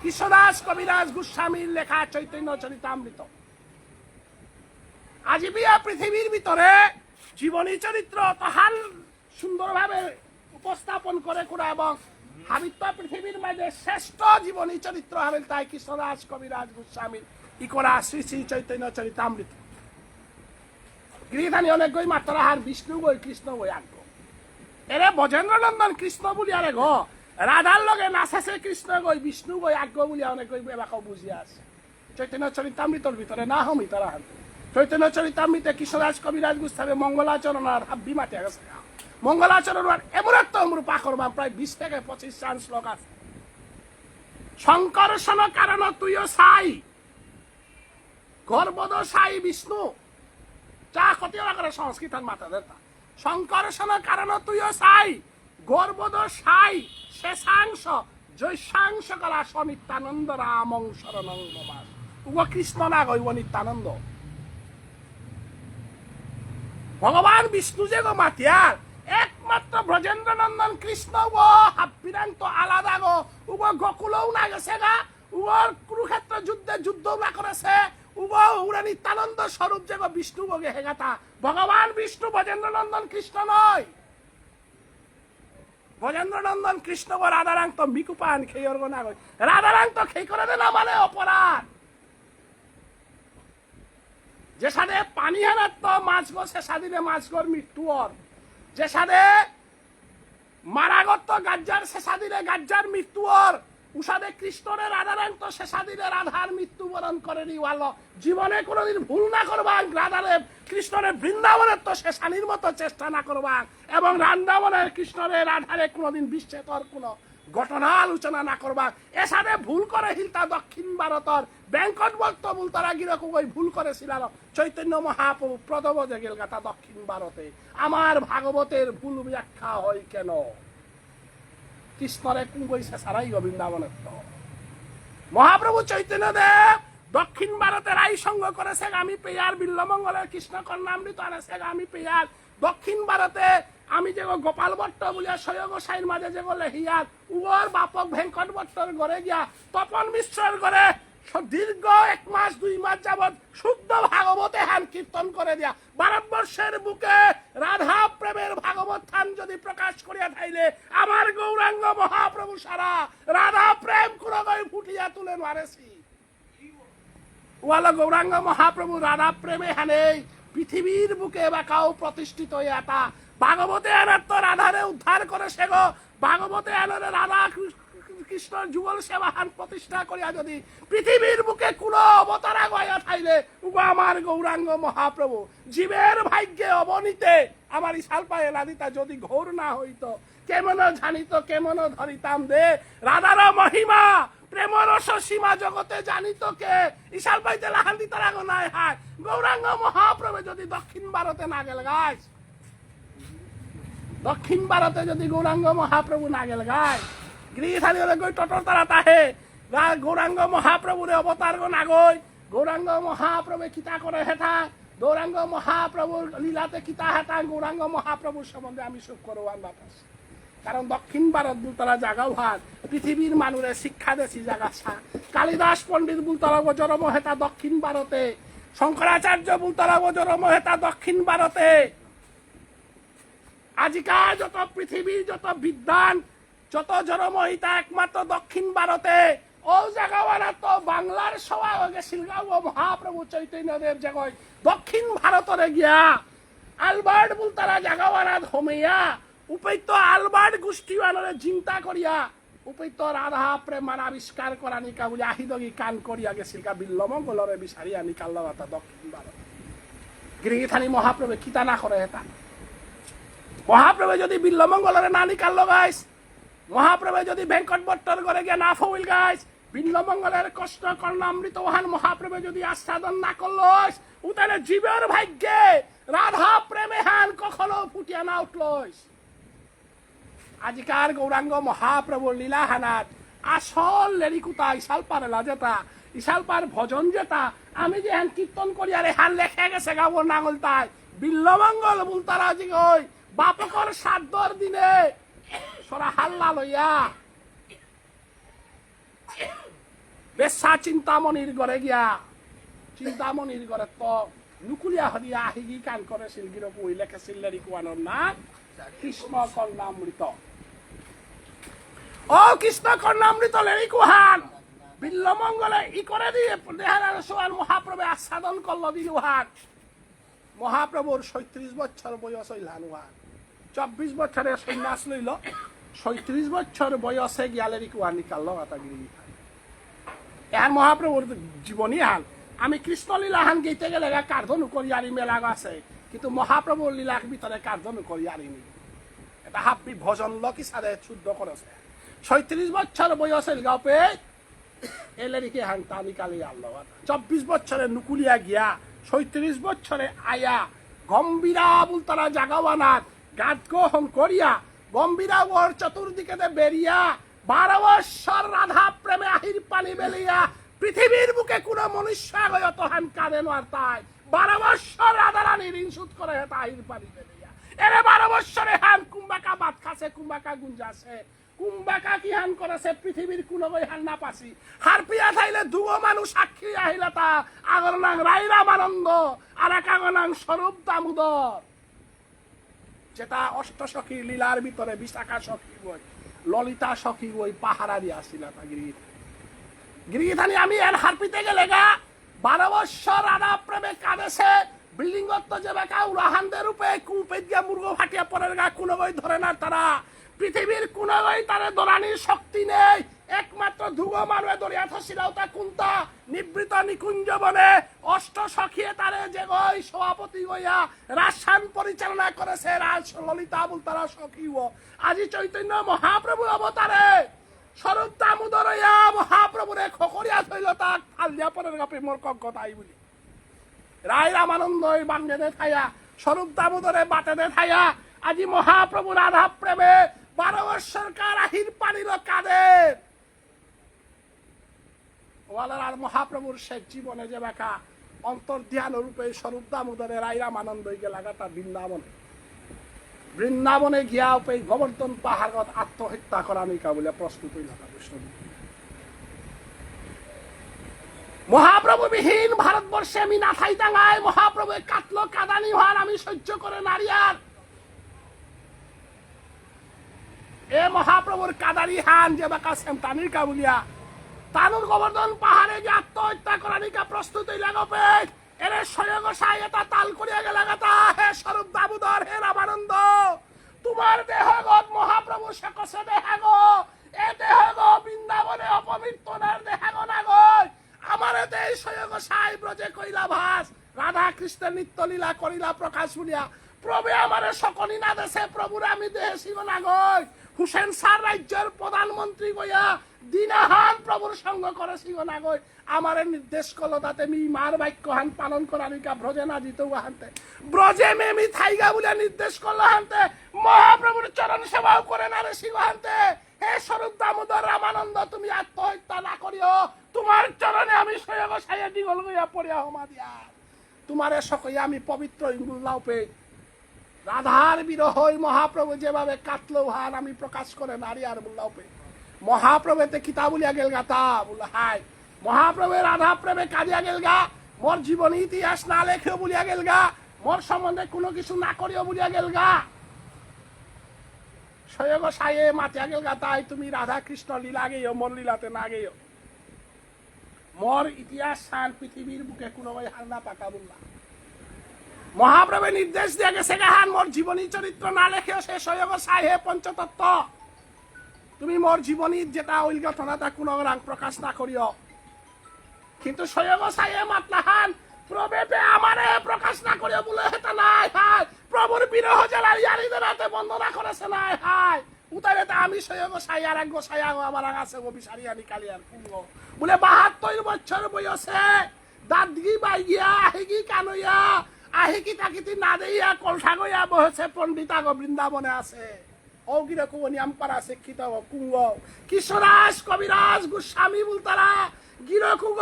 কৃষ্ণদাস কবিরাজ গোস্বামীর লেখা চৈতন্য চরিতামৃত আজি বিয়া পৃথিবীর ভিতরে জীবনী চরিত্র তাহার সুন্দরভাবে উপস্থাপন করে কোরা এবং হাবিত্য পৃথিবীর মাঝে শ্রেষ্ঠ জীবনী চরিত্র হবে তাই কৃষ্ণদাস কবিরাজ গোস্বামীর ই করা শ্রী শ্রী চৈতন্য চরিতামৃত গৃহধানী অনেক গই মাত্রা হার বিষ্ণু গই কৃষ্ণ গই আগ এরে বজেন্দ্র নন্দন কৃষ্ণ বলি আরে গ রাধার লগে নাচেছে কৃষ্ণ গই বিষ্ণু গই আগ বলি অনেক গই এবাকে বুঝিয়া আছে চৈতন্য চরিতামৃতর ভিতরে না হমি তারা হান চৈতন্য চরিতামৃতে কৃষ্ণদাস কবিরাজ গোস্বামী মঙ্গলাচরণ আর হাব্বি মাটি গেছে মঙ্গলাচরণ এমন একটা পাখর বাম প্রায় 20 থেকে 25 শ্লোক আছে শঙ্কর সন কারণ তুইও সাই গর্বদ সাই বিষ্ণু যা ক্ষতি করে সংস্কৃত মাতাদের শঙ্কর সন কারণ তুইও সাই গর্বদ সাই শেষাংশ জৈসাংশ কলা সনিত্যানন্দ রামং শরণং নমাস উগ কৃষ্ণ না গইব নিত্যানন্দ ভগবান বিষ্ণু যে গো মাতিয়ার একমাত্র ব্রজেন্দ্র নন্দন কৃষ্ণ ও হাব্বিরাং তো আলাদা গো উগ গোকুলও না গেছে গা উগর কুরুক্ষেত্র যুদ্ধে যুদ্ধ না করেছে উড়ে নিত্যানন্দ স্বরূপ যে বিষ্ণু বগে হেগাতা ভগবান বিষ্ণু ব্রজেন্দ্র নন্দন কৃষ্ণ নয় ব্রজেন্দ্র নন্দন কৃষ্ণ গো রাধারাং তো মিকুপান খেয়ে না রাধারাং তো খেয়ে করে দে না মানে অপরাধ যে সাথে পানি হানার তো মাছ গো সে সাদিনে মাছ গর মৃত্যুর, যে সাথে মারাগত গাজ্জার সে সাদিনে গাজ্জার মৃত্যুর, উষাদে কৃষ্ণরে রাধারান তো সে সাদিনে রাধার মৃত্যুবরণ করেনি ওয়ালো। জীবনে কোনোদিন ভুল না করবা, রাধারে কৃষ্ণরে বৃন্দাবনের তো সে সানির মতো চেষ্টা না করবা, এবং বৃন্দাবনের কৃষ্ণরে রাধারে কোনোদিন বিচ্ছেদর কোনো ঘটনা আলোচনা না করবা। এ সাথে ভুল করে হিলতা দক্ষিণ ভারতর ব্যাংকট বলতো তারা গিরকম ওই ভুল করেছিল চৈতন্য মহাপ্রভু প্রদব যে গেল গাতা দক্ষিণ ভারতে। আমার ভাগবতের ভুল ব্যাখ্যা হয় কেন? কৃষ্ণরে কুঙ্গইছে সারাই বৃন্দাবনের তো মহাপ্রভু চৈতন্য দেব দক্ষিণ ভারতের আই সঙ্গ করেছে আমি পেয়ার বিল্লমঙ্গলের কৃষ্ণ কর্ণামৃত আনেছে আমি পেয়ার। দক্ষিণ ভারতে আমি যে গোপাল ভট্ট বলিয়া সৈয় গোসাইর মাঝে যে লেহিয়ার উয়ার বাপক ভেঙ্কট ভট্টর ঘরে গিয়া তপন মিশ্রর ঘরে দীর্ঘ 1 মাস 2 মাস যাবৎ শুদ্ধ ভাগবতে হান কীর্তন করে দিয়া ভারতবর্ষের বুকে রাধা প্রেমের ভাগবত থান যদি প্রকাশ করিয়া থাইলে আমার গৌরাঙ্গ মহাপ্রভু সারা রাধা প্রেম কুরগই ফুটিয়া তুলে মারেছি। ওয়ালা গৌরাঙ্গ মহাপ্রভু রাধা প্রেমে হানে পৃথিবীর বুকে বাকাও প্রতিষ্ঠিত এটা ভাগবতে আনার তো রাধারে উদ্ধার করে সে গো ভাগবতে আনারে রাধা কৃষ্ণ যুগল সেবাহান প্রতিষ্ঠা করিয়া যদি পৃথিবীর বুকে কোন অবতারা গয়া থাইলে আমার গৌরাঙ্গ মহাপ্রভু জীবের ভাগ্যে অবনীতে আমার ইশাল পায়ে লাদিতা যদি ঘোর না হইতো কেমন জানিত কেমন ধরিতাম দে রাধার মহিমা প্রেমরস সীমা জগতে জানিত কে ইশাল পাইতে লাহান দিতার আগ নাই হায় গৌরাঙ্গ মহাপ্রভু যদি দক্ষিণ ভারতে না গেল গাছ দক্ষিণ ভারতে যদি গৌরাঙ্গ মহাপ্রভু না গেল গাছ গৃহী গই টটর তারা তাহে গৌরাঙ্গ মহাপ্রভুরে অবতার গো না গই গৌরাঙ্গ মহাপ্রভু কিতা করে হেঠা গৌরাঙ্গ মহাপ্রভুর লীলাতে কিতা হেঠা গৌরাঙ্গ মহাপ্রভুর সম্বন্ধে আমি সুখ করবান বাতাস। কারণ দক্ষিণ ভারত বুলতলা জাগাও হাত পৃথিবীর মানুষে শিক্ষা দেশি জাগা কালিদাস পণ্ডিত বুলতলা জরম হেতা দক্ষিণ ভারতে, শঙ্করাচার্য বুলতলা জরম হেতা দক্ষিণ ভারতে। আজিকার যত পৃথিবীর যত বিদ্বান যত জড়মহিতা একমাত্র দক্ষিণ ভারতে। ও জাগাওয়ানা তো বাংলার সভা গেছিল মহাপ্রভু চৈতন্যদেব জাগয় দক্ষিণ ভারতরে গিয়া আলবার্ট বুলতারা জাগাওয়ানা হোমিয়া উপৈত্য আলবার্ট গোষ্ঠীওয়ানরে চিন্তা করিয়া উপৈত্য রাধা প্রেমান আবিষ্কার করা নিকা বলে আহিদগি কান করিয়া গেছিল বিল্লমঙ্গলরে বিচারিয়া নিকাল দক্ষিণ ভারত। গৃহীথানি মহাপ্রভু কিতা না করে এটা মহাপ্রভু যদি বিল্লমঙ্গলরে না নিকাল গাইস মহাপ্রভু যদি ভেঙ্কট ভট্টর ঘরে গিয়ে না ফউল গাইস বিল্লমঙ্গলের কষ্ট কর্ণামৃত ওহান মহাপ্রভু যদি আস্বাদন না করলস উতারে জীবের ভাগ্যে রাধা প্রেমে হান কখনো ফুটিয়া না উঠলস। আজিকার গৌরাঙ্গ মহাপ্রভুর লীলা হানাত আসল লেরিকুতা ইশাল পারেলা যেটা ইশাল পার ভজন যেটা আমি যে হান কীর্তন করি আরে হান লেখে গেছে গাবর নাঙল তাই বিল্লমঙ্গল বুলতারা আজি গই বাপকর সাদ্দর দিনে সরা হাল্লা লইয়া বেশা চিন্তামণির ঘরে গিয়া চিন্তামণির ঘরে তো নুকুলিয়া হদিয়া আহিগি কান করে শিলগির বই লেখেছিল লেরিকুয়ানোর নাম কৃষ্ণ কর্ণামৃত। ও কৃষ্ণ কর্ণামৃত লেরিকুহান বিল্লমঙ্গলে ই করে দিয়ে দেহার সোয়াল মহাপ্রভু আস্বাদন করল দিলুহান। মহাপ্রভুর 37 বছর বয়স হইলান উহান 24 বছরে সন্ন্যাস লইল 37 বছর বয়সে গিয়ালেরি কুয়া নিকাল আতাগিরি এর মহাপ্রভুর জীবনী হান আমি কৃষ্ণলীলা হান গেতে গেলে কার্যনু করি আরি মেলা আছে কিন্তু মহাপ্রভুর লীলার ভিতরে কার্যনু করি আরিনি এটা হাপি ভজন লকি সারে শুদ্ধ করেছে 37 বছর বয়সের গাপে এলেরিকে হান তা নিকালি আল্লাহ 24 বছরে নুকুলিয়া গিয়া 37 বছরে আয়া গম্ভীরা বুলতারা জাগাওয়ানাত গাত গোহন করিয়া গম্ভীরা ওর চতুর্দিকে বেরিয়া 12 বছর রাধা প্রেমে আহির পানি বেলিয়া পৃথিবীর বুকে কোন মনুষ্য গয়ত হান কাঁদেন আর তাই 12 বছর রাধা রানী ঋণ শোধ করে হেতা আহির পানি বেলিয়া এরে 12 বছরে হান কুম্বাকা বাদ খাসে কুম্বাকা গুঞ্জাছে কুম্বাকা কি হান করেছে পৃথিবীর কোন বই হান না পাসি হারপিয়া থাইলে দুগো মানুষ সাক্ষী আহিলা তা আগর নাং রাইরাম আনন্দ আর এক আগর নাং স্বরূপ দামোদর যেটা অষ্টসখী লীলার ভিতরে বিশাখা সখী বই ললিতা সখী বই পাহারা দিয়ে আসিলা তা গৃহীথানি আমি এর হারপিতে গেলে গা 12 বছর রাধা প্রেমে কাঁদে বাংলাদেশে বিল্ডিং যে বেকা উড়াহানদের রূপে কুপে দিয়া মুরগ ফাটিয়া পরের গা কোনোই ধরে না তারা পৃথিবীর কোনোই তারে দরানির শক্তি নেই একমাত্র ধুগো মানুষ দরিয়া থসিলাও তা কুন্তা নিবৃত নিকুঞ্জ বনে অষ্ট সখিয়ে তারে যে গই সভাপতি গইয়া রাজশান পরিচালনা করেছে রাজ ললিতা বুলতারা সখিও আজি চৈতন্য মহাপ্রভু অবতারে স্বরূপ দামোদর মহাপ্রভুরে খকরিয়া থইল তাক ফালিয়া পরের গা প্রেমর কঙ্কতাই বলি রায় রামানন্দই বাঙ্গে দে থাইয়া স্বরূপ দামোদরে বাটে দে থাইয়া আজি মহাপ্রভু রাধা প্রেমে 12 বৎসরকার আহির পানিল কাদের ওয়ালার মহাপ্রভুর শেষ জীবনে যে বেকা অন্তর্ধ্যান রূপে স্বরূপ দামোদরে রায় রামানন্দই গে লাগাতা বৃন্দাবনে গিয়া উপে গোবর্ধন পাহাড়ত আত্মহত্যা করা নিকা বলে প্রস্তুত হইল মহাপ্রভু বিহীন ভারতবর্ষে আমি না থাই টাঙায় মহাপ্রভু কাটলো কাদানি হওয়ার আমি সহ্য করে নারিয়ার এ মহাপ্রভুর কাদারি হান যে বাকা সেমতানির কাবুলিয়া তানুর গোবর্ধন পাহাড়ে যে আত্মহত্যা করা নিকা প্রস্তুত হইলা গপে এরে স্বয়ংসাই এটা তাল করিয়া গেল গাতা হে স্বরূপ দামোদর হে রামানন্দ তোমার দেহগত মহাপ্রভু সে কষে দেহাগ এ দেহগ বৃন্দাবনে অপমৃত্যুনার দেহাগ না গয় আমার এতে স্বয়ংসাই ব্রজে কইলা ভাস রাধা কৃষ্ণের নিত্য লীলা করিলা প্রকাশ বলিয়া প্রভু আমারে সকলি না দেশে প্রভুরে আমি দেহে শিব না গই হুসেন সার রাজ্যের প্রধানমন্ত্রী গইয়া দিনাহান প্রভুর সঙ্গ করে শিব না গই আমারে নির্দেশ করলো তাতে মি মার বাক্য হান পালন করা নিকা ব্রজে না দিত হানতে ব্রজে মেমি থাইগা বলে নির্দেশ করলো হানতে মহাপ্রভুর চরণ সেবাও করে না রে শিব হানতে হে স্বরূপ দামোদর রামানন্দ তুমি আত্মহত্যা না করিও তোমার চরণে আমি স্বয়ং সাইয়া দিগল গইয়া পড়িয়া হমা দিয়া তোমারে সকই আমি পবিত্র ইঙ্গুল্লাও পে রাধার বিরহ মহাপ্রভু যেভাবে কাটলো হান আমি প্রকাশ করে নারী আর বললাও পে মহাপ্রভুতে কিতা বলিয়া গেল গা তা বললো হাই মহাপ্রভু রাধা প্রেমে কাজিয়া গেল গা মোর জীবনী ইতিহাস না লেখেও বলিয়া গেল গা মোর সম্বন্ধে কোনো কিছু না করিও বলিয়া গেল গা স্বয়ং সাইয়ে মাতিয়া গেল গা তাই তুমি রাধা কৃষ্ণ লীলা গেও মোর লীলাতে না গেও মোর ইতিহাস সান পৃথিবীর বুকে কোনো হার না পাকা বললা মহাপ্রভু নির্দেশ দিয়ে গেছে গাহান মোর জীবনী চরিত্র না লেখেও সে স্বয়ং সাইহে পঞ্চতত্ত্ব তুমি মোর জীবনীর যেটা ওই ঘটনা তা কোনো রাং প্রকাশ না করিও কিন্তু স্বয়ং সাইয়ে মাতলাহান প্রভেপে আমারে প্রকাশ না করিও বলে হেতা নাই হাই প্রভুর বিরহ জ্বালার ইয়ারিদের হাতে বন্দনা করেছে নাই হাই উতারে আমি স্বয়ং সাই আর এক গোসাই আমার আছে গো বিচারি আনি কালি আর কুঙ্গ বলে 72 বছর বয়সে দাঁতগি বাইগিয়া আহিগি কানইয়া আহিকি তাকিতি না দেইয়া কলসা গইয়া বহেছে পণ্ডিতা গো বৃন্দাবনে আছে ও গিরকম নিয়মপারা শিক্ষিত কুঙ্গ কিশোরাজ কবিরাজ গোস্বামী বুলতারা গিরকুগ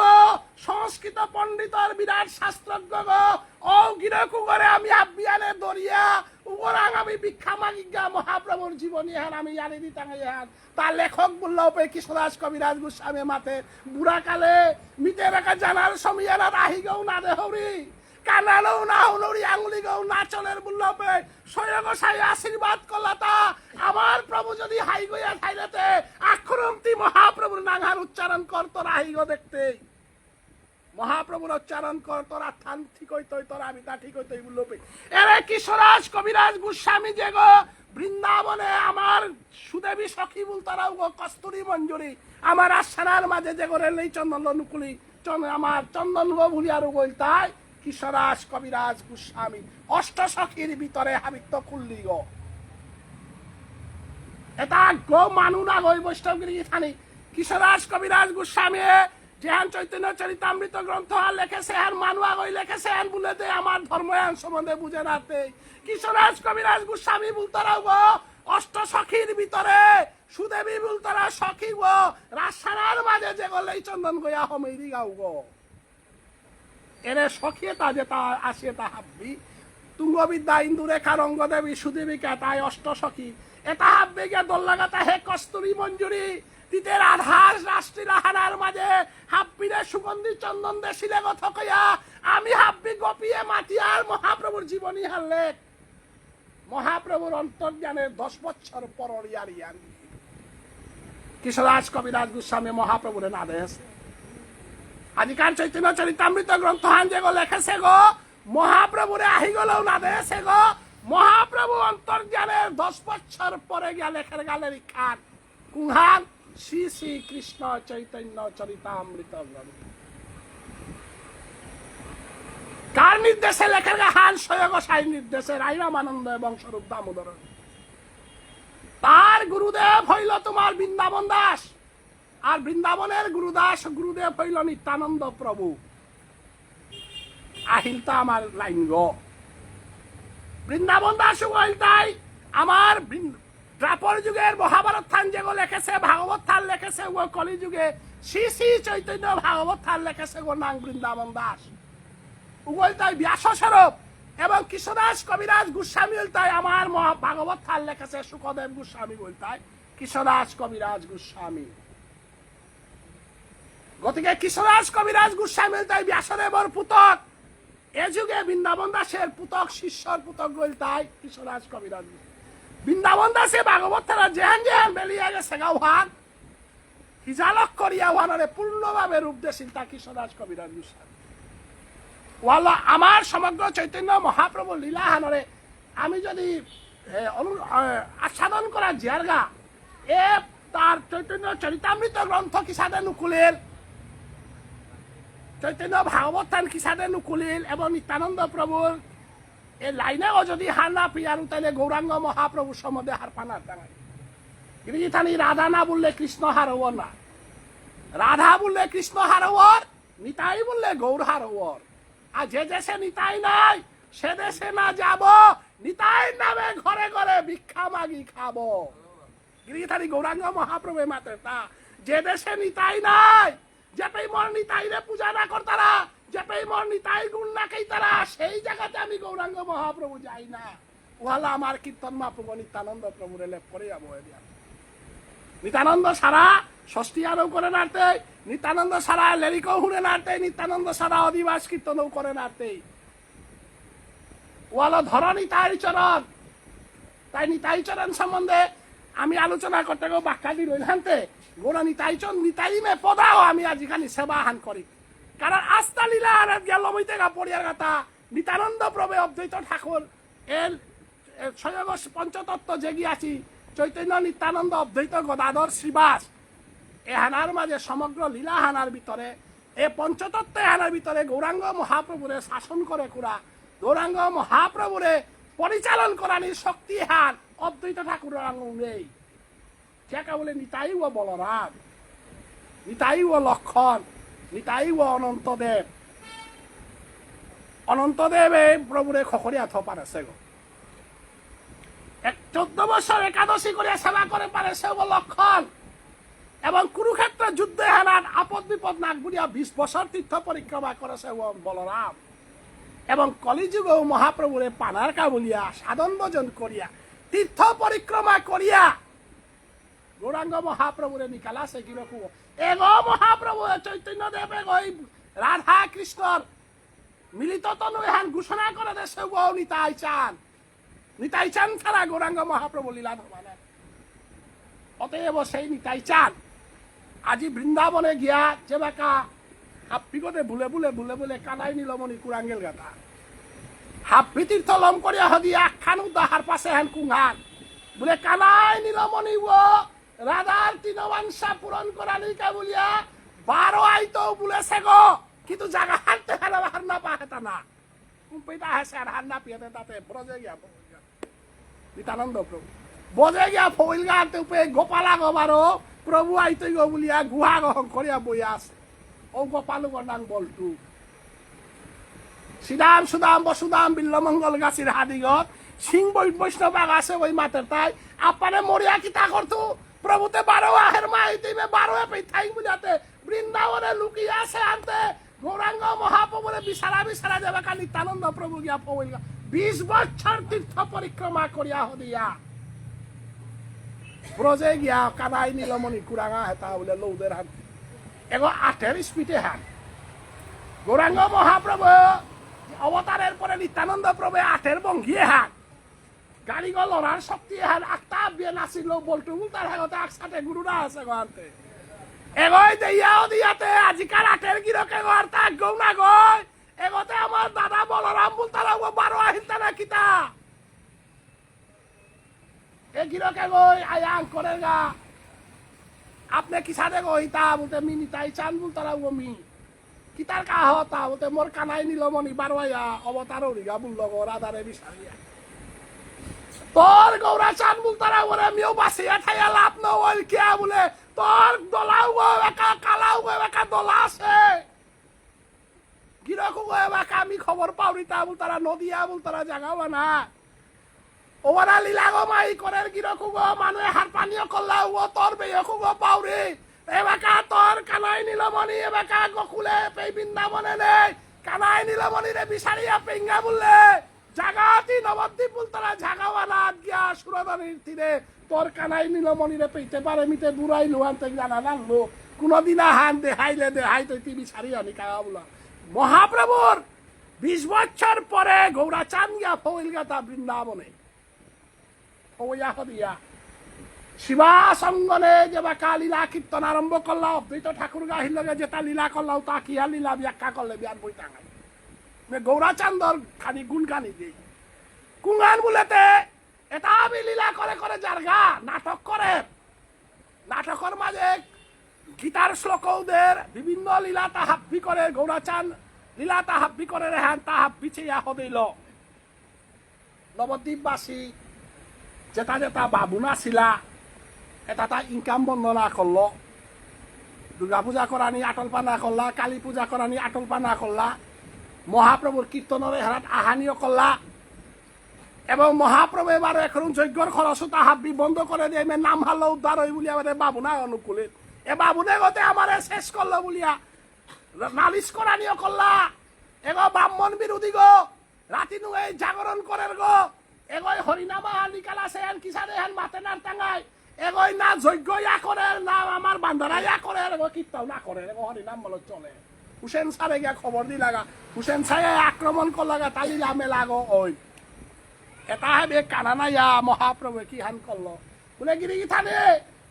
সংস্কৃত পণ্ডিতর বিরাট শাস্ত্রজ্ঞ গো ও গিরকুগরে আমি আবিয়ানে দরিয়া উগরাং আমি ভিক্ষা মাগিগা মহাপ্রভুর জীবনী হান আমি জানি দিতাঙ্গাই হান তার লেখক বললো পে কিশোরাজ কবিরাজ গোস্বামী মাতে বুড়া কালে মিটে রাখা জানার সমিয়ানা রাহি গৌ না দেহরি কানালো না হলুরি আঙুলি গৌ নাচলের বুল্লপে স্বয়ং সাই আশীর্বাদ করলাতা আমার প্রভু যদি হাই গইয়া থাইলেতে আক্রমতি মহাপ্রভুর নাঙ্গার উচ্চারণ কর তোরা হাই গো দেখতে মহাপ্রভুর উচ্চারণ কর তোরা থান ঠিক হইতই তোরা আমি তা ঠিক হইতই বুল্লপে এরে কিশোরাজ কবিরাজ গোস্বামী যে গো বৃন্দাবনে আমার সুদেবী সখী বুলতারাও গো কস্তুরী মঞ্জুরি আমার আশানার মাঝে যে করে নেই চন্দন নুকুলি আমার চন্দন গো ভুলিয়ারও গই তাই কিশোরাজ কবিরাজ গোস্বামী অষ্ট সখীর ভিতরে হাবিত্য খুললি গো এটা গো মানু না গই বৈষ্ণবগিরি থানি কিশোরাজ কবিরাজ গোস্বামী যেহান চৈতন্য চরিতামৃত গ্রন্থ আর লেখেছে আর মানুয়া গই লেখেছে আর বলে দে আমার ধর্ময়ান সম্বন্ধে বুঝে রাতে কিশোরাজ কবিরাজ গোস্বামী বুলতারাও গো অষ্ট সখীর ভিতরে সুদেবী বুলতারা সখী গো রাসানার মাঝে যে গলেই চন্দন গয়া হমেরি গাও গো এরে সখিয়তা যেটা আসিয়েতা হাব্বি তুঙ্গবিদ্যা ইন্দুরেখা রঙ্গদেবী সুদেবিকা তাই অষ্ট সখী এটা হাব্বি গে দোল্লাগাতা হে কস্তুরী মঞ্জুরি তিতে রাধার রাষ্ট্রী রাহানার মাঝে হাব্বিরে সুগন্ধি চন্দন দেশিলে কথা কইয়া আমি হাব্বি গপিয়ে মাটিয়ার মহাপ্রভুর জীবনী হারলে মহাপ্রভুর অন্তর্জ্ঞানের 10 বছর পর ইয়ারিয়ান কিশোরাজ কবিরাজ গোস্বামী মহাপ্রভুরে না দেশ আজিকার চৈতন্য চরিতামৃত গ্রন্থ হান যে গো লেখেছে গো মহাপ্রভুরে আহি গেলেও না দেশে গো মহাপ্রভু অন্তর্জ্ঞানের 10 বছর পরে গিয়া লেখের গালের খান কুহান শ্রী শ্রী কৃষ্ণ চৈতন্য চরিতামৃত গ্রন্থ কার নির্দেশে লেখের হান স্বয়ং নির্দেশে রাইরামানন্দ এবং স্বরূপ দামোদর তার গুরুদেব হইল তোমার বৃন্দাবন দাস আর বৃন্দাবনের গুরুদেব হইল নিত্যানন্দ প্রভু আহিলতা আমার লাইন গো বৃন্দাবন দাস হইল তাই আমার দ্রাপর যুগের মহাভারত থান যেগো লেখেছে ভাগবত থান লেখেছে ও কলি যুগে শ্রী শ্রী চৈতন্য ভাগবত থান লেখেছে গো নাং বৃন্দাবন দাস উগল তাই ব্যাস স্বরূপ এবং কৃষ্ণদাস কবিরাজ গোস্বামী তাই আমার ভাগবত থান লেখেছে সুখদেব গোস্বামী বলতাই কৃষ্ণদাস কবিরাজ গোস্বামী গতিকে কৃষ্ণদাস কবিরাজ গোস্বামী তাই ব্যাসদেবর পুতক এ যুগে বৃন্দাবন দাসের পুতক শিষ্যর পুতক বলতাই কৃষ্ণদাস কবিরাজ বৃন্দাবন দাসে ভাগবত থানা যেহান যেহান বেরিয়ে গেছে গাওহান হিজালক করিয়া ওয়ানরে পূর্ণভাবে রূপ দিয়ে চিন্তা কৃষ্ণদাস কবিরাজ গোস্বামী ওয়াল্লা আমার সমগ্র চৈতন্য মহাপ্রভু লীলাহানরে আমি যদি আস্বাদন করা জিয়ারগা এ তার চৈতন্য চরিতামৃত গ্রন্থ কিসাদে নুকুলিল চৈতন্য ভাগবত থান কিসাদে নুকুলিল এবং নিত্যানন্দ প্রভুর এই লাইনেও যদি হার না প্রিয়ারু তাইলে গৌরাঙ্গ মহাপ্রভু সম্বন্ধে হার পানার দাঁড়ায় গিরিজি থানি রাধা না বললে কৃষ্ণ হারওয়ার না রাধা বললে কৃষ্ণ হারওয়ার নিতাই বললে গৌর হারওয়ার আর যে দেশে নিতাই নাই সে দেশে না যাব নিতাই নামে ঘরে ঘরে ভিক্ষা মাগি খাবো গিরিথারি গৌরাঙ্গ মহাপ্রভু মাতে তা যে দেশে নিতাই নাই যেটাই মর নিতাই রে পূজা না করতারা যেটাই মর নিতাই গুণ না খাইতারা সেই জায়গাতে আমি গৌরাঙ্গ মহাপ্রভু যাই না ওহালা আমার কীর্তন মহাপ্রভু নিত্যানন্দ প্রভুরে লেপ করে যাবো নিত্যানন্দ সারা ষষ্ঠী আরও করে নাড়তে নিত্যানন্দ সারা লেরিকও হুড়ে নাড়তে নিত্যানন্দ সারা অধিবাস কীর্তনও করে নাড়তে ওয়ালো ধর নিতাই চরণ তাই নিতাই চরণ সম্বন্ধে আমি আলোচনা করতে গো বাক্যাদি রইলান্তে গোড়া নিতাই চরণ নিতাই মে পদাও আমি আজিকালি সেবা হান করি কারণ আস্থা লীলা আর গেল বইতে গা পড়িয়ার কথা নিত্যানন্দ প্রভে অদ্বৈত ঠাকুর এর স্বয়ং পঞ্চতত্ত্ব জেগি আছি চৈতন্য নিত্যানন্দ অদ্বৈত গদাধর শ্রীবাস এ হানার মাঝে সমগ্র লীলা হানার ভিতরে এ পঞ্চতত্ত্ব হানার ভিতরে গৌরাঙ্গ মহাপ্রভুরে শাসন করে কুড়া গৌরাঙ্গ মহাপ্রভুরে পরিচালন করানির শক্তি হান অদ্বৈত ঠাকুর নেই কে বলে নিতাই ও বলরাম নিতাই ও লক্ষণ নিতাই ও অনন্তদেব অনন্তদেব এই প্রভুরে খখরিয়া থপার আছে গো 14 বছর একাদশী করে সেবা করে পারে সে লক্ষণ এবং কুরুক্ষেত্র যুদ্ধে হানার আপদ বিপদ নাগবুড়িয়া 20 বছর তীর্থ পরিক্রমা করেছে বলরাম এবং কলিযুগেও মহাপ্রভুরে পানার কাবুলিয়া সাধন ভজন করিয়া তীর্থ পরিক্রমা করিয়া গৌরাঙ্গ মহাপ্রভুরে নিকালা সে কিরকম এগো মহাপ্রভু চৈতন্য দেব এগোই রাধা কৃষ্ণর মিলিত তনু এহান ঘোষণা করে দেশে নিতাই চান ছাড়া গৌরাঙ্গ মহাপ্রভু লীলা ধর্মানে অতএব সেই নিতাই চান আজি বৃন্দাবনে গিয়া যে বাকা হাপ্পিগতে ভুলে ভুলে ভুলে ভুলে কানাই নীলমণি কুরাঙ্গেল গাতা হাপ্পি তীর্থ লম করিয়া হদি একখান উদ্দাহার পাশে হেন কুঙ্গান বলে কানাই নীলমণি ও রাধার তৃণবাংশা পূরণ করানি কা বলিয়া 12 আইতো বলেছে গো কিন্তু জায়গা হাঁটতে হার না পাহেতা না কুম্পিটা হেসে আর হার না পিয়াতে তাতে ব্রজে গিয়া নিত্যানন্দ প্রভু বজে গিয়া ফইল গাতে উপে গোপালা গবারো প্রভু আইতো গো বলিয়া গুহা গহং করিয়া বইয়া আছে ও গোপালু নাং বলটু শ্রীরাম সুদাম বসুদাম বিল্লমঙ্গল গাছির হাদিগত সিং বৈষ্ণব আছে ওই মাতের তাই আপারে মরিয়া কিতা করতু প্রভুতে 12 আহের মাই দিবে 12 পে থাই বুঝাতে বৃন্দাবনে লুকিয়ে আছে আনতে গৌরাঙ্গ মহাপ্রভুরে বিছারা যাবে কা নিত্যানন্দ প্রভু গিয়া ফইল 20 বছর তীর্থ পরিক্রমা করিয়া হদিয়া ব্রজে গিয়া কানাই নীলমণি কুরাঙা হেতা বলে লৌদের হাত এগো 8 স্পিডে হাত গৌরাঙ্গ মহাপ্রভু অবতারের পরে নিত্যানন্দ প্রভু 8 বঙ্গিয়ে হাত গাড়ি গো লড়ার শক্তি হাত আক্তা বিয়ে নাছিল বলটু তার হাগতে একসাথে গুরুরা আছে গন্তে এগোই দিয়াতে আজিকাল 8 গিরকে গর্তা গৌ না গই এগোতে আমার দাদা বলরাম গিরকে গই আয়াং করে গা আপনি কি সাথে গই তা বলতে মিনি তাই চান বল তারা মি কি তার কাহ তা বলতে মোর কানাই নীলমণি বারওয়াইয়া অবতার গা বলল গো রাধারে বিসারিয়া তোর গৌরা চান বল তারা ওরে মিও বাসিয়া ঠাইয়া লাভ ন ওই কে বলে তোর দলাও গো একা কালাও গো একা দলা আছে গিরকু গো একা আমি খবর পাউরি তা বল তারা নদিয়া বল তারা জাগাও না ওরা লীলাগো মাই করে গিরকু গো মানুষ হার পানীয় করলাও ও তোর বেয়কু গো পাউরি এবাকা তোর কানাই নীলমণি এবাকা গোকুলে পে বৃন্দাবনে নেই কানাই নীলমণি রে বিসারিয়া পেঙ্গা বললে জাগাতি নবদ্বীপ বল তারা ঝাগাওয়ালা গিয়া সুরদানির তীরে তোর কানাই নীলমণি রে পেইতে পারে মিতে বুড়াই লোহান থেকে জানা জানলো কোনদিন হান দেহাই তো তুই বিসারিয়া নি কাগা বলা মহাপ্রভুর 20 বছর পরে গৌরাচাঁদ গিয়া ফইল গাতা বৃন্দাবনে শিবা সঙ্গনে যে বাকা লীলা কীর্তন আরম্ভ করলা অদ্বৈত ঠাকুর গাহির লগে যেটা লীলা করলাও তা কিয়া লীলা ব্যাখ্যা করলে বিয়ার বই টাঙাই গৌরাচান্দর খানি গুণ গানি দিই কুঙ্গান বলেতে এটা আমি লীলা করে করে যার গা নাটক করে নাটকের মাঝে গীতার শ্লোকদের বিভিন্ন লীলা তাহাব্বি করে গৌরাচাঁদ লীলা তাহাব্বি করে রেহান তাহাব্বি চেয়া হদিল নবদ্বীপবাসী যেটা যেটা বাবুনা ছিলা এটা তা ইনকাম বন্দনা করলো দুর্গা পূজা করানি আটল পানা করলা কালী পূজা করানি আটল পানা করলা মহাপ্রভুর কীর্তনের হেরাত আহানিও করলা এবং মহাপ্রভু এবার এখন যজ্ঞর খরচ তাহাব্বি বন্ধ করে দিয়ে নাম হারলো উদ্ধার হই বলিয়া মানে বাবুনা অনুকূলে এ বাবুনে গতে আমার শেষ করলো বলিয়া নালিশ করানিও করলা এগো ব্রাহ্মণ বিরোধী গো রাতি নু এই জাগরণ করের গো এগোই হরিনামা নিকালা সে কি সারে হেন মাতে না টাঙ্গাই এগোই না যজ্ঞ ইয়া করে না আমার বান্দারা ইয়া করে এগো কীর্তন না করে এগো হরিনাম বলে চলে হুসেন সারে গিয়া খবর দি লাগা হুসেন সারে আক্রমণ কর লাগা তালি লামে লাগো ওই এটা হবে কানানা ইয়া মহাপ্রভু কি হান করলো বলে গিরি থানে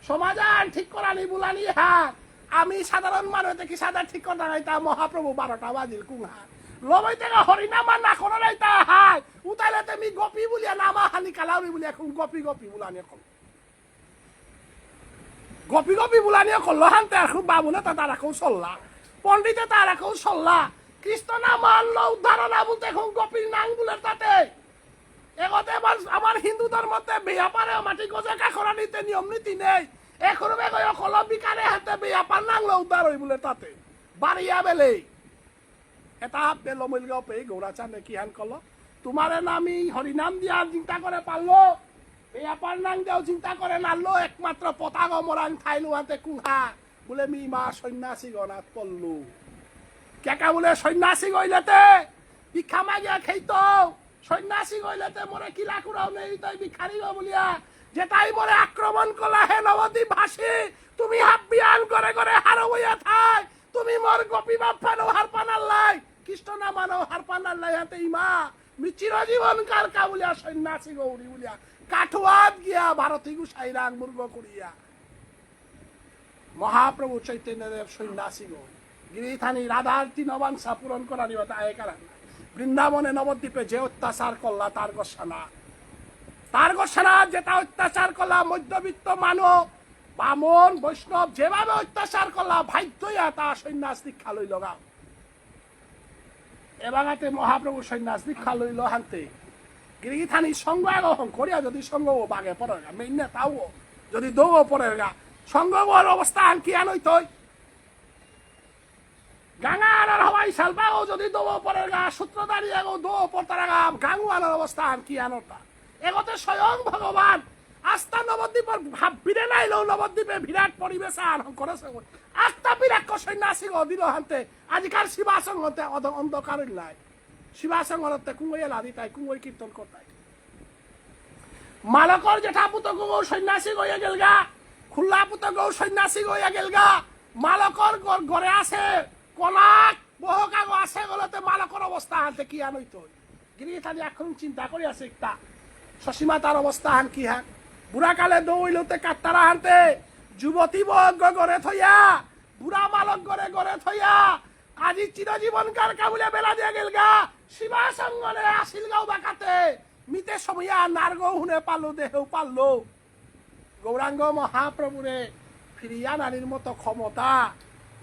সমাজান ঠিক করানি বুলানি হ্যাঁ আমি সাধারণ মানুষ দেখি সাদা ঠিক করা নাই তা মহাপ্রভু 12টা বাজিল কুঙ্হা লবই থেকে হরিনামা না করে নাই তা হাই উতাইলে তুমি গোপী বলিয়া নামা হানি কালাউরি বলি এখন গোপী গোপী বুলানিয়া করলো গোপী গোপী বুলানিয়া করলো হানতে এখন বাবু না তা তারা কেউ চললা পন্ডিতে তারা কেউ চললা কৃষ্ণ নাম আনলো উদ্ধারণা বলতে এখন গোপীর নাং বলে তাতে এগোতে আমার হিন্দু ধর্মতে বিয়া পারে মাটি গজা কাকরা নিতে নিয়ম নীতি নেই এখন কলম বিকারে হাতে বিয়া পার নাংলো উদ্ধার হই বলে তাতে বাড়িয়া বেলে এটা পেলো মিলগাও পেয়ে গৌরাচাঁদে কি হান করলো তোমারে নামি হরিনাম দিয়া চিন্তা করে পারলো বিয়া পার নাং দিয়াও চিন্তা করে নাড়লো একমাত্র পতাকা মরাং খাইলো হাতে কুহা বলে মি মা সন্ন্যাসী গনাত পড়লো কেকা বলে সন্ন্যাসী গইলেতে ভিক্ষা মাগিয়া খেইত সন্ন্যাসী গইলেতে মরে কিলা কুড়াও নেই তাই ভিখারি গো বলিয়া যে তাই মরে আক্রমণ করলা হে নবদ্বীপ ভাসি তুমি হাব্বিয়ান করে করে হারো হইয়া থাই তুমি মোর গোপী বাপ ফানো হার পানার লাই কৃষ্ণ না মানো হার পানার লাই হাতে ইমা মি চিরজীবন কার কা বলিয়া সন্ন্যাসী গৌরী বলিয়া কাঠুয়াত গিয়া ভারতী গুসাইরা মুর্গ করিয়া মহাপ্রভু চৈতন্যদেব সন্ন্যাসী গৌরী গিরিথানি রাধার তৃণবাংশা পূরণ করার তাই কারণ বৃন্দাবনে নবদ্বীপে যে অত্যাচার করলা তার গোসানা যেটা অত্যাচার করলা মধ্যবিত্ত মানব বামন বৈষ্ণব যেভাবে অত্যাচার করলা ভাগ্যয়া তা সন্ন্যাস দীক্ষা লইল গা এবাগাতে মহাপ্রভু সন্ন্যাস দীক্ষা লইল হানতে গিরিথানি সঙ্গ আগহন করিয়া যদি সঙ্গ বাগে পড়ে গা মেইনে তাও যদি দৌ পড়ে গা সঙ্গ অবস্থা আন কি আনই তৈ গাঙার হওয়াই সালবাও যদি দৌ পড়ে গা সূত্রধারী এগো দৌ পড়তারা গা গাঙ্গুয়ানোর অবস্থা আন কি আনতা এগোতে স্বয়ং ভগবান আস্থা নবদ্বীপের ভাবিরে নাইলো নবদ্বীপে বিরাট পরিবেশ আরম্ভ করেছে আস্থা বিরাট সন্ন্যাসী দিল হানতে আজিকার শিবাসঙ্গতে অন্ধকার নাই শিবাসঙ্গতে কুঙ্গই লাদি তাই কুঙ্গই কীর্তন করতাই মালকর জেঠা পুত গৌ সন্ন্যাসী গইয়া গেল গা খুল্লা পুত গৌ সন্ন্যাসী গইয়া গেল গা মালকর ঘরে আছে কলাক বহকাগ আছে গলতে মালকর অবস্থা হানতে কি আনই তো গিরি তানি এখন চিন্তা করি আছে একটা শশীমা তার অবস্থা হান কি হান বুড়া কালে দৌড়তে কাটতারা হানতে যুবতী বজ্ঞ গড়ে থইয়া বুড়া মালক গড়ে থইয়া আজি চিরজীবন কার কাবুলে বেলা দিয়ে গেল গা শিবা সঙ্গনে আসিল গাও বাকাতে মিতে সময়া নারগ হুনে পারলো দেহেও পারলো গৌরাঙ্গ মহাপ্রভুরে ফিরিয়া নারীর মতো ক্ষমতা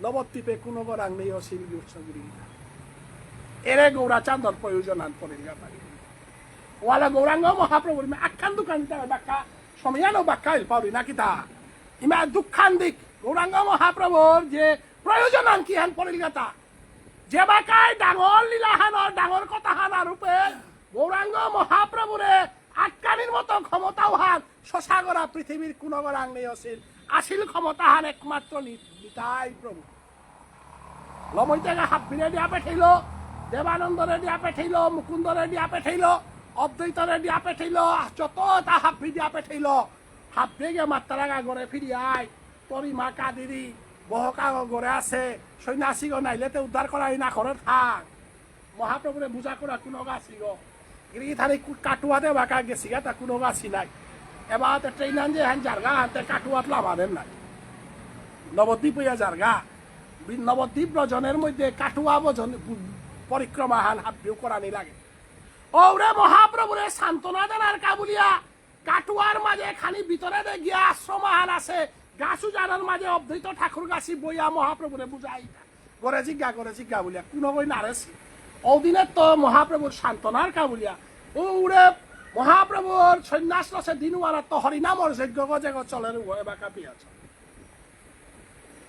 নবদ্বীপে কোনো গরাং নেই অসীম গুরুগুরি এরে গৌরাচান্দর প্রয়োজন আন পরিঙ্গা পারি ওয়ালা গৌরাঙ্গ মহাপ্রভুর আখ্যান দোকান বাক্কা সময়ানো বাক্কা পারি নাকি তা ইমা দুঃখান দিক গৌরাঙ্গ মহাপ্রভুর যে প্রয়োজন আন কি হান পরিঙ্গা তা যে বাকায় ডাঙর লীলাহানর ডাঙর কথাহানা রূপে গৌরাঙ্গ মহাপ্রভুরে আখ্যানির মতো ক্ষমতাও হান শশাগরা পৃথিবীর কোন গরাং নেই অসীম আসিল ক্ষমতা হান একমাত্র নিতাই প্রভু লমই থেকে হাত ফিরে দিয়া পেঠাইল দেবানন্দরে দিয়া পেঠাইল মুকুন্দরে দিয়া পেঠাইল অদ্বৈতরে দিয়া পেঠাইল যত তা হাফি দিয়া পেঠাইল হাফ বেগে মাত্রাগা গড়ে ফিরিয়াই পরিমা কাদিরি বহকা গড়ে আছে সন্ন্যাসী গো নাইলেতে উদ্ধার করাই না করে থাক মহাপ্রভুরে বুঝা করা কোনো গাছি গো গিরি থানি কাটুয়াতে বাঁকা গেছি গা তা কোনো গাছি নাই এবার ট্রেন আন যে হ্যান জারগা হাতে কাটুয়াত লাভাদের নাই নবদ্বীপ হইয়া জারগা নবদ্বীপ ব্রজনের মধ্যে কাটুয়া ভজন পরিক্রমা হান হাবিও করানি লাগে ওরে মহাপ্রভুরে সান্ত্বনা দেনার কাবুলিয়া কাটুয়ার মাঝে খানি ভিতরে গিয়া আশ্রম হান আছে গাছু জানার মাঝে অদ্বৈত ঠাকুর গাছি বইয়া মহাপ্রভুরে বুঝাই গড়ে জিজ্ঞা বলিয়া কোনো বই নারেছি ওদিনের তো মহাপ্রভুর সান্ত্বনার কাবুলিয়া ওরে মহাপ্রভুর সন্ন্যাস রসে দিনওয়ালা তো হরিনামর যজ্ঞ গজে চলের এবাকা পিয়াছ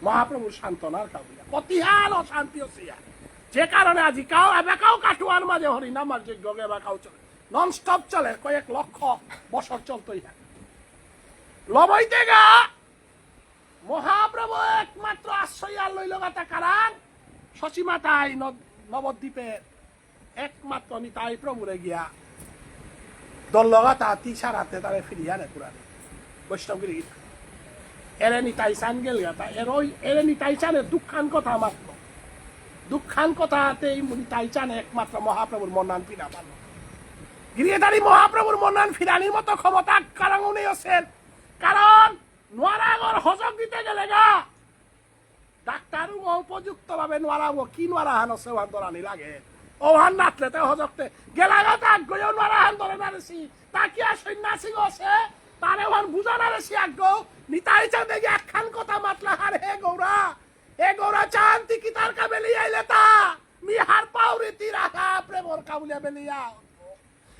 মহাপ্রভুর সান্ত্বনার কাবুলিয়া প্রতিহান অশান্তি হচ্ছিয়া যে কারণে আজি কাও এবাকাও কাটুয়ার মাঝে হরিনামার যজ্ঞ এবাকাও চলে নন স্টপ চলে কয়েক লক্ষ বছর চলতই থাকে লবইতে গা মহাপ্রভু একমাত্র আশ্রয় লইল গাতা কারণ শশীমাতাই নবদ্বীপের একমাত্র নিতাই প্রভুরে গিয়া দল্লগাতা তিসারাতে তারে ফিরিয়া রে পুরানে বৈষ্ণবগিরি গীতা এরে নিতাই চান গেল গাতা এরে নিতাই চানের দুঃখান কথা মাত্র দুঃখান কথাতে নিতাই চান একমাত্র মহাপ্রভুর মন্নান ফিরা পারল গিরিয়েদারি মহাপ্রভুর মন্নান ফিরানির মতো ক্ষমতা কারণ উনি আছেন কারণ নোয়ারাগর হজক দিতে গেলে গা ডাক্তার উপযুক্ত ভাবে নোয়ারাবো কি নোয়ারাহান আছে ওহান ধরানি লাগে ওহান নাতলে তে হজকতে গেলাগা তাক গয়ও নোয়ারাহান ধরে নারেছি তা কি আর সন্ন্যাসী গছে তারে ওহান বুঝা নারেছি আগ্য নিতাই চান দেখি একখান কথা মাতলা হার হে গৌরা চান তি তার কাবেলি আইলে তা মি হার পাউরি তি রাখা প্রেমর কাবুলিয়া বেলিয়া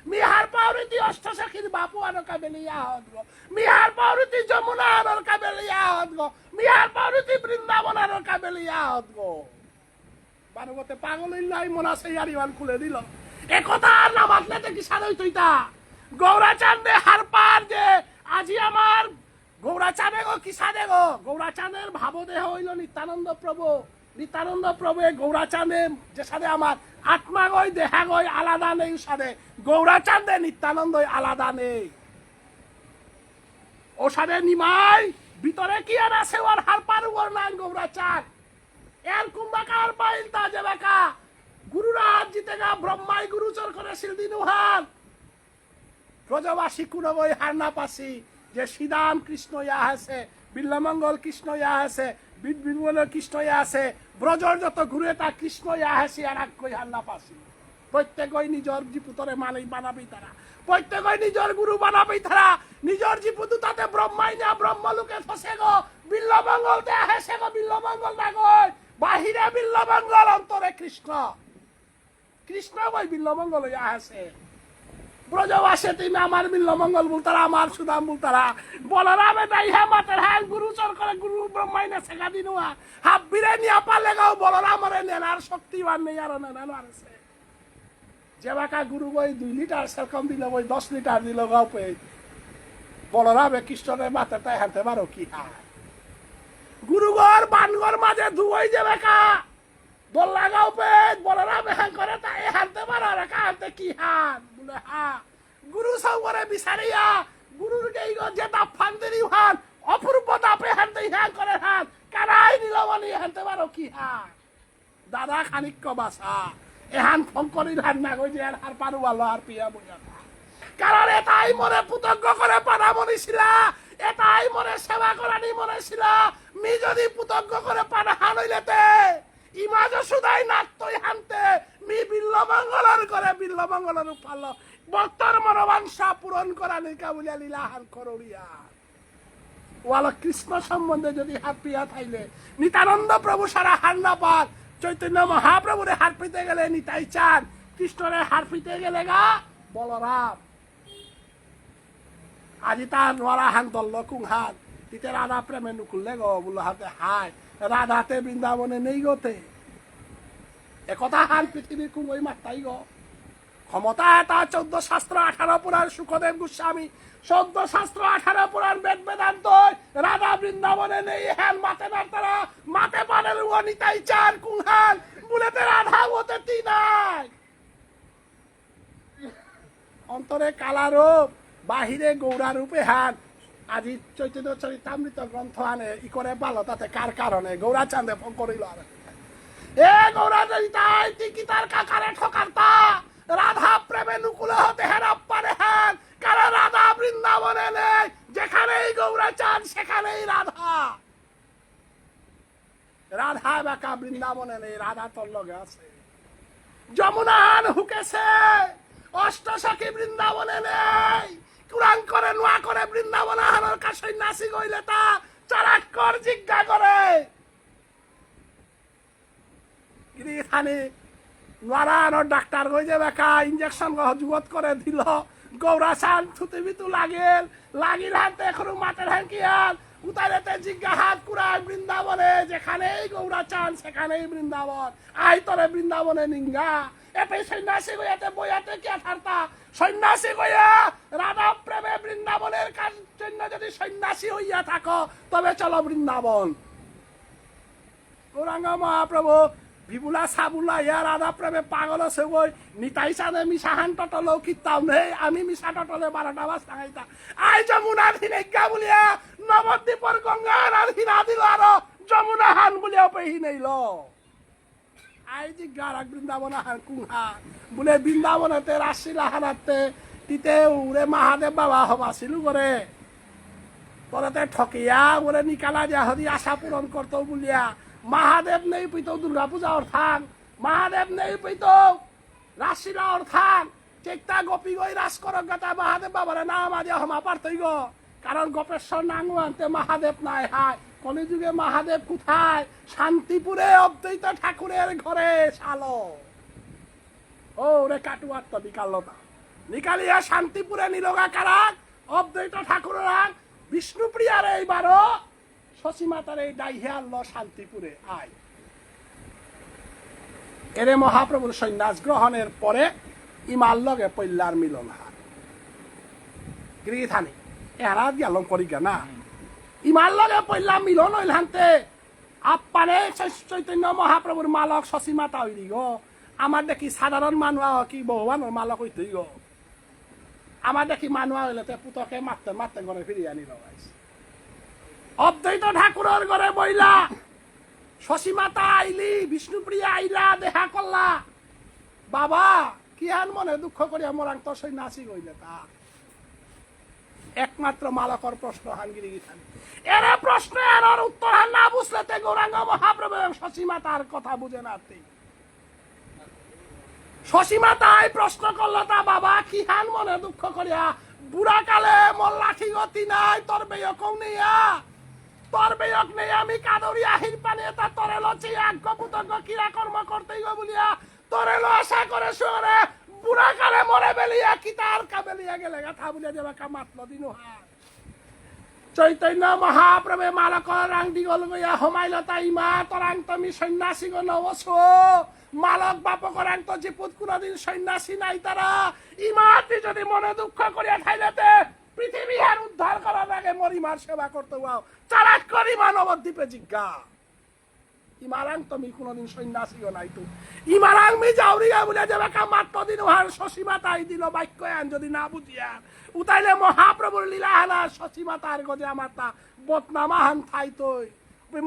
মিহার পাউরিতি অষ্টসখীর বাপু আনো কাবেলিয়া হদ গো মিহার পাউরিতি যমুনা আনোর কাবেলিয়া হদ গো মিহার পাউরিতি বৃন্দাবন আনোর কাবেলিয়া হদ গো বারগতে পাগল ইল্লাই মনা সেইয়ারিওয়ান খুলে দিল একথা আর না মাতলেতে কি সারই তুইতা গৌরাচাঁদে হার পার যে আজি আমার গৌরাচাঁদে গো কি সাদে গো গৌরাচাঁদের ভাবদেহ হইল নিত্যানন্দ প্রভু গৌরাচাঁদে যে সাদে আমার আত্মা গই দেহা গই আলাদা নেই সাদে গৌরাচাঁদে নিত্যানন্দ আলাদা নেই ও সাদে নিমাই ভিতরে কি আর আছে ওর হার পার ওর নাম গৌরাচাঁদ এর কুম্ভাকার পাইল তা যে বেকা গুরুরা হাত জিতে গা ব্রহ্মাই গুরুচর করে সিলদিন উহান ব্রজবাসী কোনো বই হার না পাসি যে শ্রীরাম কৃষ্ণ ইয়া আছে বিল্লমঙ্গল কৃষ্ণ ইয়া আছে বিদ্বিমল কৃষ্ণ ইয়া আছে ব্রজর যত ঘুরে তা কৃষ্ণ ইয়া আছে আর এক কই হার না পাসি প্রত্যেকই নিজর জীপুতরে মালিক বানাবি তারা প্রত্যেকই নিজর গুরু বানাবি তারা নিজর জীপুতু তাতে ব্রহ্মাই না ব্রহ্মলোকে ফসে গো বিল্লমঙ্গল তে হেসে গো বিল্লমঙ্গল না গই বাহিরে বিল্লমঙ্গল অন্তরে কৃষ্ণ বই বিল্লমঙ্গল ইয়া আছে ব্রজবাসে তুমি আমার বিল্লমঙ্গল বলতারা আমার সুদাম বলতারা বলরামে তাই হে মাতের হ্যাঁ গুরু চর করে গুরু ব্রহ্মাই না শেখা দিনুয়া হাব বিরে নিয়া পালে গাও বলরামরে নেনার শক্তিবান নেই আর নেনানো আছে যে বাকা গুরু বই 2 লিটার সেরকম দিল বই 10 লিটার দিল গাও পে বলরামে কৃষ্ণের মাতে তাই হাঁটতে পারো কি হার গুরুগর বানগর মাঝে ধুই যে বাকা দোল্লা গাও পে বলরামে হ্যাঁ করে তাই হাঁটতে পারো রেখা হাঁটতে কি হার বলে হা গুরু সবরে বিচারিয়া গুরুর গেই যে দাপ ফান্দেরি হান অপূর্ব দাপে হাঁটতে হ্যাঁ করে হাত কারাই নীলমণি হাঁটতে পারো কি হার দাদা খানিক বাসা এহান ফঙ্করির হার না গই যে আর পারু ভালো আর পিয়া বুঝা কারণ এটাই মনে পুতজ্ঞ করে পানা মনিছিলা এটাই মনে সেবা করানি মনে ছিল মি যদি পুতজ্ঞ করে পানা হানইলেতে ইমাজ সুদাই নাত্তই হানতে মি বিল্লমঙ্গলের করে বিল্লমঙ্গলের উপাল ভক্তর মনোবাঞ্ছা পূরণ করা নিকা বলিয়া লীলা হান করুড়িয়া ওয়ালা কৃষ্ণ সম্বন্ধে যদি হাত পিয়া থাইলে নিত্যানন্দ প্রভু সারা হার না পান চৈতন্য মহাপ্রভুরে হার পিতে গেলে নিতাই চান কৃষ্ণরে হার পিতে গেলে গা বলরাম আজি তার নোয়ারা হান দল্ল কুংহান তিতে রাধা প্রেমে নুকুললে গো বললো হাতে হায় রাধাতে বৃন্দাবনে নেই গোতে একথা হান পৃথিবীর কুঙ্গই মাত্রাই গো ক্ষমতা এটা 14 শাস্ত্র 18 পুরাণ সুখদেব গোস্বামী 14 শাস্ত্র 18 পুরাণ বেদ বেদান্ত রাধা বৃন্দাবনে নেই হ্যান মাতে না তারা মাতে পানের নিতাই চার কুংহান বুলেতে রাধা হতে তি নাই অন্তরে কালা রূপ বাহিরে গৌরা রূপে হান আজি চৈতন্য চরিতামৃত গ্রন্থ আনে ই করে ভালো তাতে কার কারণে গৌরা চাঁদে ফোন করিল আর এ গৌরা চরিতাই কি তার কাকারে ঠকারতা রাধা প্রেমে নুকুল হতে হেরাপ্পারে হান কারণ রাধা বৃন্দাবনে নেই যেখানেই গৌরা চাঁদ সেখানেই রাধা রাধা বাঁকা বৃন্দাবনে নেই রাধা তোর লগে আছে যমুনা হান হুকেছে অষ্টসখী বৃন্দাবনে নেই কুরান করে নোয়া করে বৃন্দাবন হানোর কাছে নাসি গইলে তা চালাক কর জিজ্ঞা করে গিরিখানি নোয়ারানোর ডাক্তার গই যে বেকা ইঞ্জেকশন জুগত করে দিল গৌরা চান থুতে বিতু লাগিল হাতে এখন মাতের হ্যাঙ্কিয়াল উতারেতে জিজ্ঞা হাত কুরায় বৃন্দাবনে যেখানেই গৌরা চান সেখানেই বৃন্দাবন আই তরে বৃন্দাবনে নিঙ্গা এতে সন্ন্যাসী গইয়াতে বইয়াতে কে ঠারতা সন্ন্যাসী গইয়া রাধা প্রেমে বৃন্দাবনের জন্য যদি সন্ন্যাসী হইয়া থাকো তবে চলো বৃন্দাবন গৌরাঙ্গ মহাপ্রভু বিপুলা সাবুলা ইয়া রাধা প্রেমে পাগল আছে গই নিতাই সাদে মিশাহান টটলেও কিতাম নেই আমি মিশা টটলে 12টা বাস টাঙাইতা আই যমুনা ধিনেজ্ঞা বলিয়া নবদ্বীপর গঙ্গার আর হিনা দিল আর যমুনা হান বলিয়া পেহি নেইল আই জিজ্ঞা রাখ বৃন্দাবন হান কুংহান বলে বৃন্দাবনেতে রাশিলা হানাতে তিতে উড়ে মহাদেব বাবা হবাসিলু করে পরেতে ঠকিয়া বলে নিকালা যা হদি আশা পূরণ করতো বলিয়া মহাদেব নেই পেতো দুর্গা পূজা অর্থান মহাদেব নেই পেতো রাশিলা অর্থান চেকটা গোপী গই রাস করক গাতা মহাদেব বাবারে নাম আজ হমা পারতই গো কারণ গোপেশ্বর নাঙ্গু আনতে মহাদেব নাই হায় কলিযুগে মহাদেব কোথায় শান্তিপুরে অদ্বৈত ঠাকুরের ঘরে শালো ও রে কাটুয়ার তো বিকালতা নিকালিয়া শান্তিপুরে নিলগা কারাক অদ্বৈত ঠাকুরের বিষ্ণুপ্রিয়ার এইবারও শশীমাতার এই ডাইহে আনলো শান্তিপুরে আয় এরে মহাপ্রভুর সন্ন্যাস গ্রহণের পরে ইমার লগে পল্লার মিলন হার গৃহথানি এরা গেলম করি না ইমার লগে পল্লা মিলন হইল হানতে আপ্পারে চৈতন্য মহাপ্রভুর মালক শশীমাতা হইলি গো আমার দেখি সাধারণ মানুষ কি ভগবানের মালক হইতে গো আমার দেখি মানুষ হইলে পুতকে মারতে মারতে ঘরে ফিরিয়ে আনি লগাইছে অদ্বৈত ঠাকুরের ঘরে বইলা শশীমাতা আইলি বিষ্ণুপ্রিয়া আইলা দেখা করলা বাবা কি হান মনে দুঃখ করিয়া মোরাং তো সন্ন্যাসী গইলে তা একমাত্র মালকর প্রশ্ন হাঙ্গিরি গিথান এরা প্রশ্ন এর উত্তর হান না বুঝলেতে গৌরাঙ্গ মহাপ্রভু শশীমাতার কথা বুঝে না শশীমাতাই প্রশ্ন করলো তা বাবা কি হান মনে দুঃখ করিয়া বুড়া কালে মোর লাঠি গতি নাই তোর বেয়ক নেইয়া তোর বেয়ক নেই আমি কাদরি আহির পানে তা তোরে লচি আজ্ঞ পুতজ্ঞ ক্রিয়া কর্ম করতেই গো বলিয়া তোরে লো আশা করে শুরে বুড়া কালে মরে বেলিয়া কি তার কাবেলিয়া গেলে গাথা বলিয়া দেবা কামাত্ম দিন হার চৈতন্য মহাপ্রভে মালকর রাং দিগল গইয়া হমাইল তাই মা তোরাং তুমি সন্ন্যাসী গো নবস মালক বাপকর রাং তো জিপুত কোনদিন সন্ন্যাসী নাই তারা ইমাতি যদি মনে দুঃখ করিয়া ঠাইলেতে পৃথিবী আর উদ্ধার করার আগে মরিমার সেবা করতে হও চালাক করি মানবদ্বীপে জিজ্ঞা ইমারাং তুমি কোনদিন সন্ন্যাসীও নাই তো ইমারাং মি যাওরিয়া বলে যাবে কা মাত্র দিন হার শশীমাতাই দিল বাক্য আন যদি না বুঝিয়া উতাইলে মহাপ্রভুর লীলা হানা শশীমাতার গজে মাতা বদনামাহান থাইতই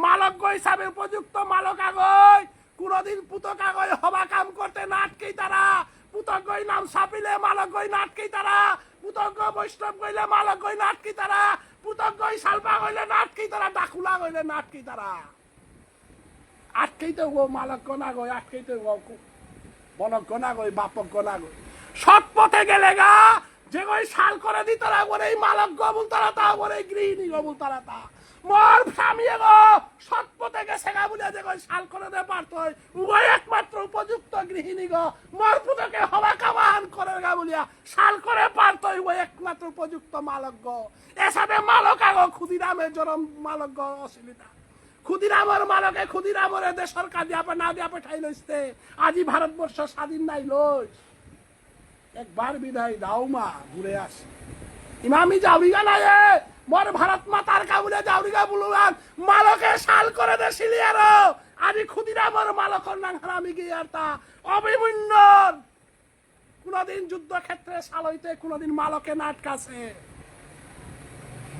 মালক গই হিসাবে উপযুক্ত মালক আগই কোনদিন পুতক আগই হবা কাম করতে নাটকেই তারা পুতক গই নাম ছাপিলে মালক গই নাটকেই তারা পুতক বৈষ্ণব গইলে মালক গই নাটকেই তারা পুতক গই সালপা গইলে নাটকেই তারা ডাকুলা গইলে নাটকেই তারা আটকেইতে গো মালক গনা গই আটকেইতে গো বনক গনা গই বাপক গনা গই সৎ পথে গেলে গা যে কই শাল করে দি তারা বলে এই মালক গবুল তারা তা বলে গৃহিণী গবুল তারা তা মোর স্বামী গো সৎপথে গেছে গা বলে যে কই শাল করে দে পারতো উভয় একমাত্র উপযুক্ত গৃহিণী গো মোর পুতকে হওয়া কামান করে গা বলিয়া শাল করে পারতো উভয় একমাত্র উপযুক্ত মালক গো এসাথে মালক আগো ক্ষুদিরামের জরম মালক গো অশ্লীলতা ক্ষুদিরামের মালকে ক্ষুদিরামের দেশ সরকার দিয়া না দিয়া পাঠাই লইছে আজি ভারতবর্ষ স্বাধীন নাই লই একবার বিদায় দাও মা ঘুরে আসি ইমামি যাওরিগা নাই মোর ভারত মাতার কাবুলে যাওরিগা বলুন মালকে শাল করে দে সিলিয়ার আজি ক্ষুদিরামের মালকর নাম হারামি গিয়ার তা অভিমন্যর কোনদিন যুদ্ধক্ষেত্রে শাল হইতে কোনদিন মালকে নাটকাছে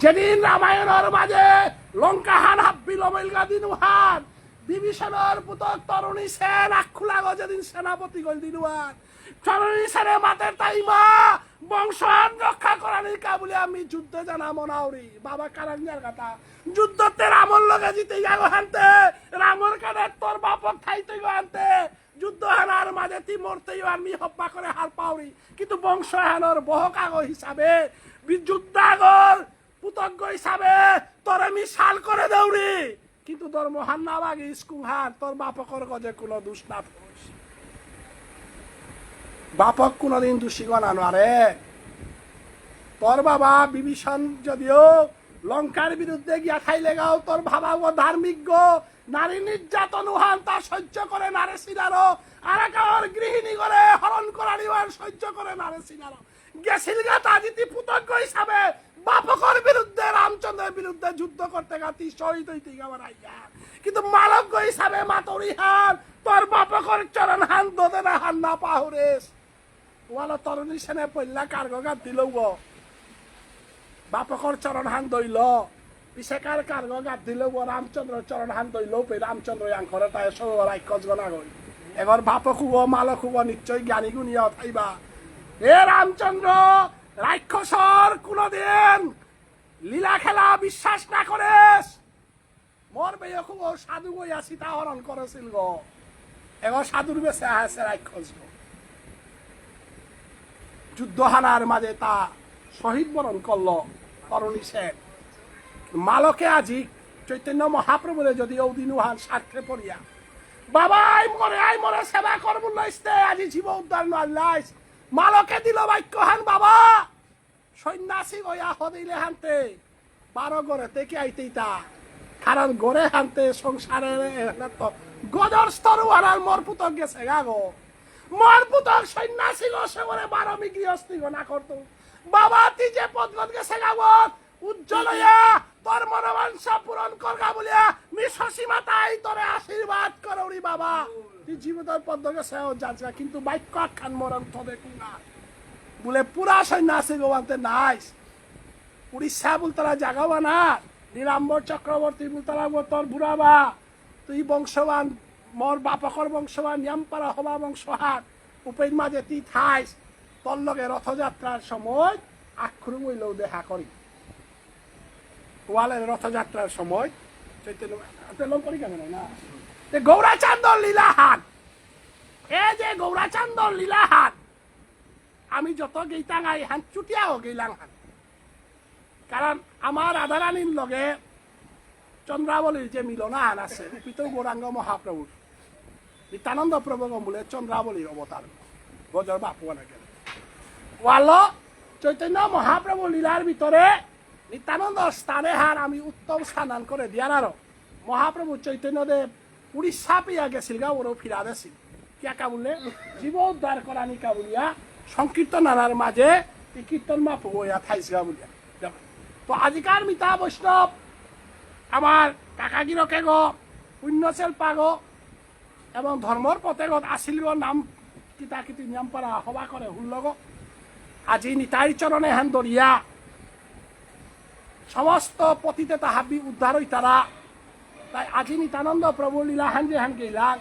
যেদিন রামায়ণের মাঝে লঙ্কাহান হাব্বি লমেলগা দিনুহান বিভীষণের পুতক তরুণী সেন আখুলাগ যেদিন সেনাপতি গল দিনুহান তরুণী সেনের মাতের তাইমা বংশান রক্ষা করার কাবুলে আমি যুদ্ধে জানা মনাউরি বাবা কারাঙ্গার কথা যুদ্ধতে রামর লগে জিতে গেল হানতে রামর কানে তোর বাপক ঠাইতে গো আনতে যুদ্ধ হানার মাঝে তি মরতেই আমি হপ্পা করে হার পাউরি কিন্তু বংশ হানোর বহকাগ হিসাবে যুদ্ধাগর পুতজ্ঞ হিসাবে তোর আমি শাল করে দৌড়ি কিন্তু তোর মহান না বাগি স্কুহার তোর বাপকর গজে কোনো দোষ না বাপক কোনদিন দোষী গণানো আরে তোর বাবা বিভীষণ যদিও লঙ্কার বিরুদ্ধে গিয়া খাইলে গাও তোর ভাবা ও ধার্মিক গো নারী নির্যাতন উহান তা সহ্য করে নারে সিনারো আর একার গৃহিণী করে হরণ করানি সহ্য করে নারে সিনারো গেছিল গা তাজিতি পুতজ্ঞ হিসাবে বাপকর বিরুদ্ধে রামচন্দ্রের বিরুদ্ধে যুদ্ধ করতে গাতি শহীদ হইতে আমার আইয়া কিন্তু মালজ্ঞ হিসাবে মাতরি হান তোর বাপকর চরণ হান দোদে না হান না পাহরেস ওয়ালা তরুণী সেনে পল্লা কার্গ গাত দিল গো বাপকর চরণ হান দইল পিছেকার কার্গ গাত দিল গো রামচন্দ্র চরণ হান দইল পে রামচন্দ্র আঙ্করে তাই সব রাক্ষস গনা গই এবার বাপক হুব মালক হুব নিশ্চয় জ্ঞানী গুণিয়া থাইবা এ রামচন্দ্র রাক্ষসর কোনদিন লীলা খেলা বিশ্বাস না করেস মোর বেয়ে খুব সাধু গইয়া সীতা হরণ করেছিল গো এবার সাধুর বেশে আছে রাক্ষস গো যুদ্ধহানার মাঝে তা শহীদ বরণ করল তরুণী সেন মালকে আজি চৈতন্য মহাপ্রভুরে যদি ওদিনুহান স্বার্থে পড়িয়া বাবা আই মরে সেবা করবো লাইছে আজি জীব উদ্ধার নাইস মালকে দিল বাক্যহান বাবা সন্ন্যাসী গয়া হদিলে হানতে 12 গড়ে থেকে আইতেই তা কারণ গড়ে হানতে সংসারের গজর স্তর আর মোর পুতক গেছে গা গো মোর পুতক সন্ন্যাসী গো সে করে 12 মিগ্রি অস্তি গো না করতো বাবা তুই যে পদগত গেছে গা উজ্জ্বল হইয়া তোর মনোবাঞ্ছা পূরণ করগা বলিয়া মিশসী মাতাই তোরে আশীর্বাদ করৌরি বাবা তুই জীবনের পদ্ম গেছে যাচ্ছে কিন্তু বাক্য আখ্যান মরণ তো দেখুন না বলে পুরা সন্ন্যাসী গোবান্তে নাইস উড়িষ্যা বলতারা জাগাবা না নীলাম্বর চক্রবর্তী বলতারা তোর বুড়াবা তুই বংশবান মোর বাপকর বংশবান নিয়ামপাড়া হবা বংশহাট উপের মাঝে তুই থাইস তোর লগে রথযাত্রার সময় আখরু মইলেও দেখা করি ওয়ালের রথযাত্রার সময় চৈতন্য করি কেন না গৌরাচান্দর লীলাহাট এ যে গৌরাচান্দর লীলাহাট আমি যত গেইতাঙাই হান চুটিয়াও গেইলাম হান কারণ আমার রাধারানীর লগে চন্দ্রাবলীর যে মিলনাহান আছে পিত গৌরাঙ্গ মহাপ্রভুর নিত্যানন্দ প্রভু বলে চন্দ্রাবলীর অবতার গজর বাপু নাকি ওয়াল চৈতন্য মহাপ্রভু লীলার ভিতরে নিত্যানন্দ স্থানে হার আমি উত্তম স্থানান করে দিয়ার আরো মহাপ্রভু চৈতন্যদেব উড়িষ্যা পেয়া গেছিল গা ওরও ফিরা গেছিল কিয়া বললে জীব উদ্ধার করা নিকা বলিয়া সংকীর্তন আনার মাঝে কীর্তন মা পগিয়া থাইস গা বলিয়া তো আজিকার মিতা বৈষ্ণব আমার কাকাগিরকে গো পুণ্যশীল পাগ এবং ধর্মর পথে গত আসিল গো নাম কিতা কিতি নিয়ম পারা সভা করে হুল্ল গো আজি নিতাই চরণে হান দরিয়া সমস্ত পতিতে তাহাবি উদ্ধার হই তারা তাই আজি নিত্যানন্দ প্রভু লীলাহান যে হান গেলাম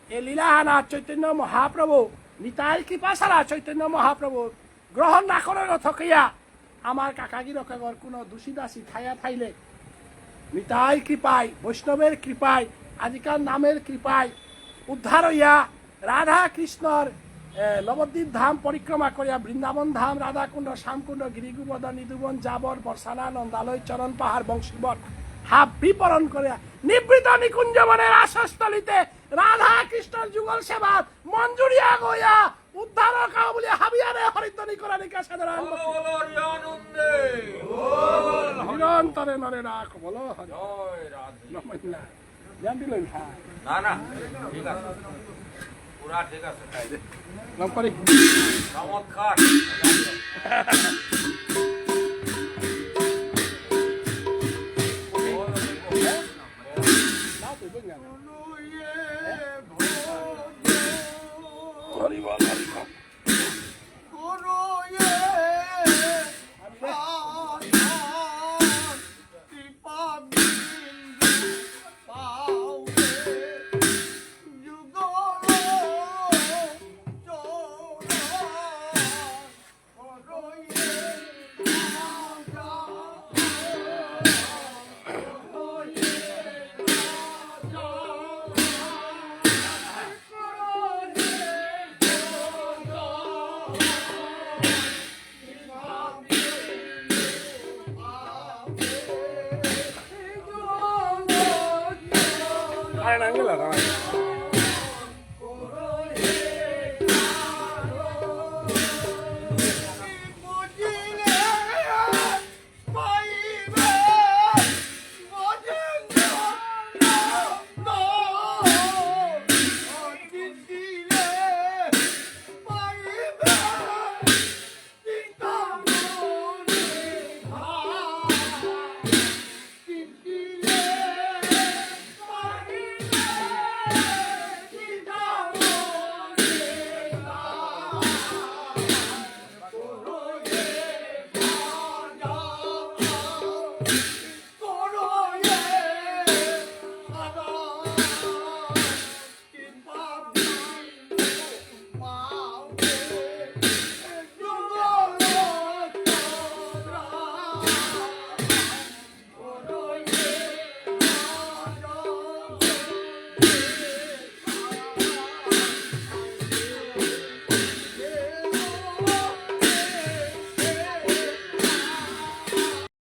এই লীলাহান আর চৈতন্য মহাপ্রভু নিতাই কৃপা ছাড়া চৈতন্য মহাপ্রভু গ্রহণ না করার থকিয়া আমার কাকাগিরকর কোনো দোষী দাসী থাইয়া থাইলে নিতাই কৃপায় বৈষ্ণবের কৃপায় আজিকার নামের কৃপায় উদ্ধার হইয়া রাধা কৃষ্ণর নবদ্বীপ ধাম পরিক্রমা করিয়া বৃন্দাবন ধাম রাধাকুণ্ড শ্যামকুণ্ড গিরিগোবর্ধন নিধুবন জাবর বর্ষানা নন্দালয় চরণ পাহাড় বংশীবন হাব বিপরণ করিয়া নিবৃত নিকুঞ্জ বনের আশাস্থলিতে রাধা কৃষ্ণর যুগল সেবা মঞ্জুরিয়া গইয়া উদ্ধার কাউ বলে হাবিয়ারে হরিধ্বনি করা নিকা সাধারণ নিরন্তরে নরে রাখ বলো হরি নমস্কার ধ্যান দিলেন না না ঠিক আছে পুরা ঠিক আছে নাম করি চমৎকার হরি বল হরি বল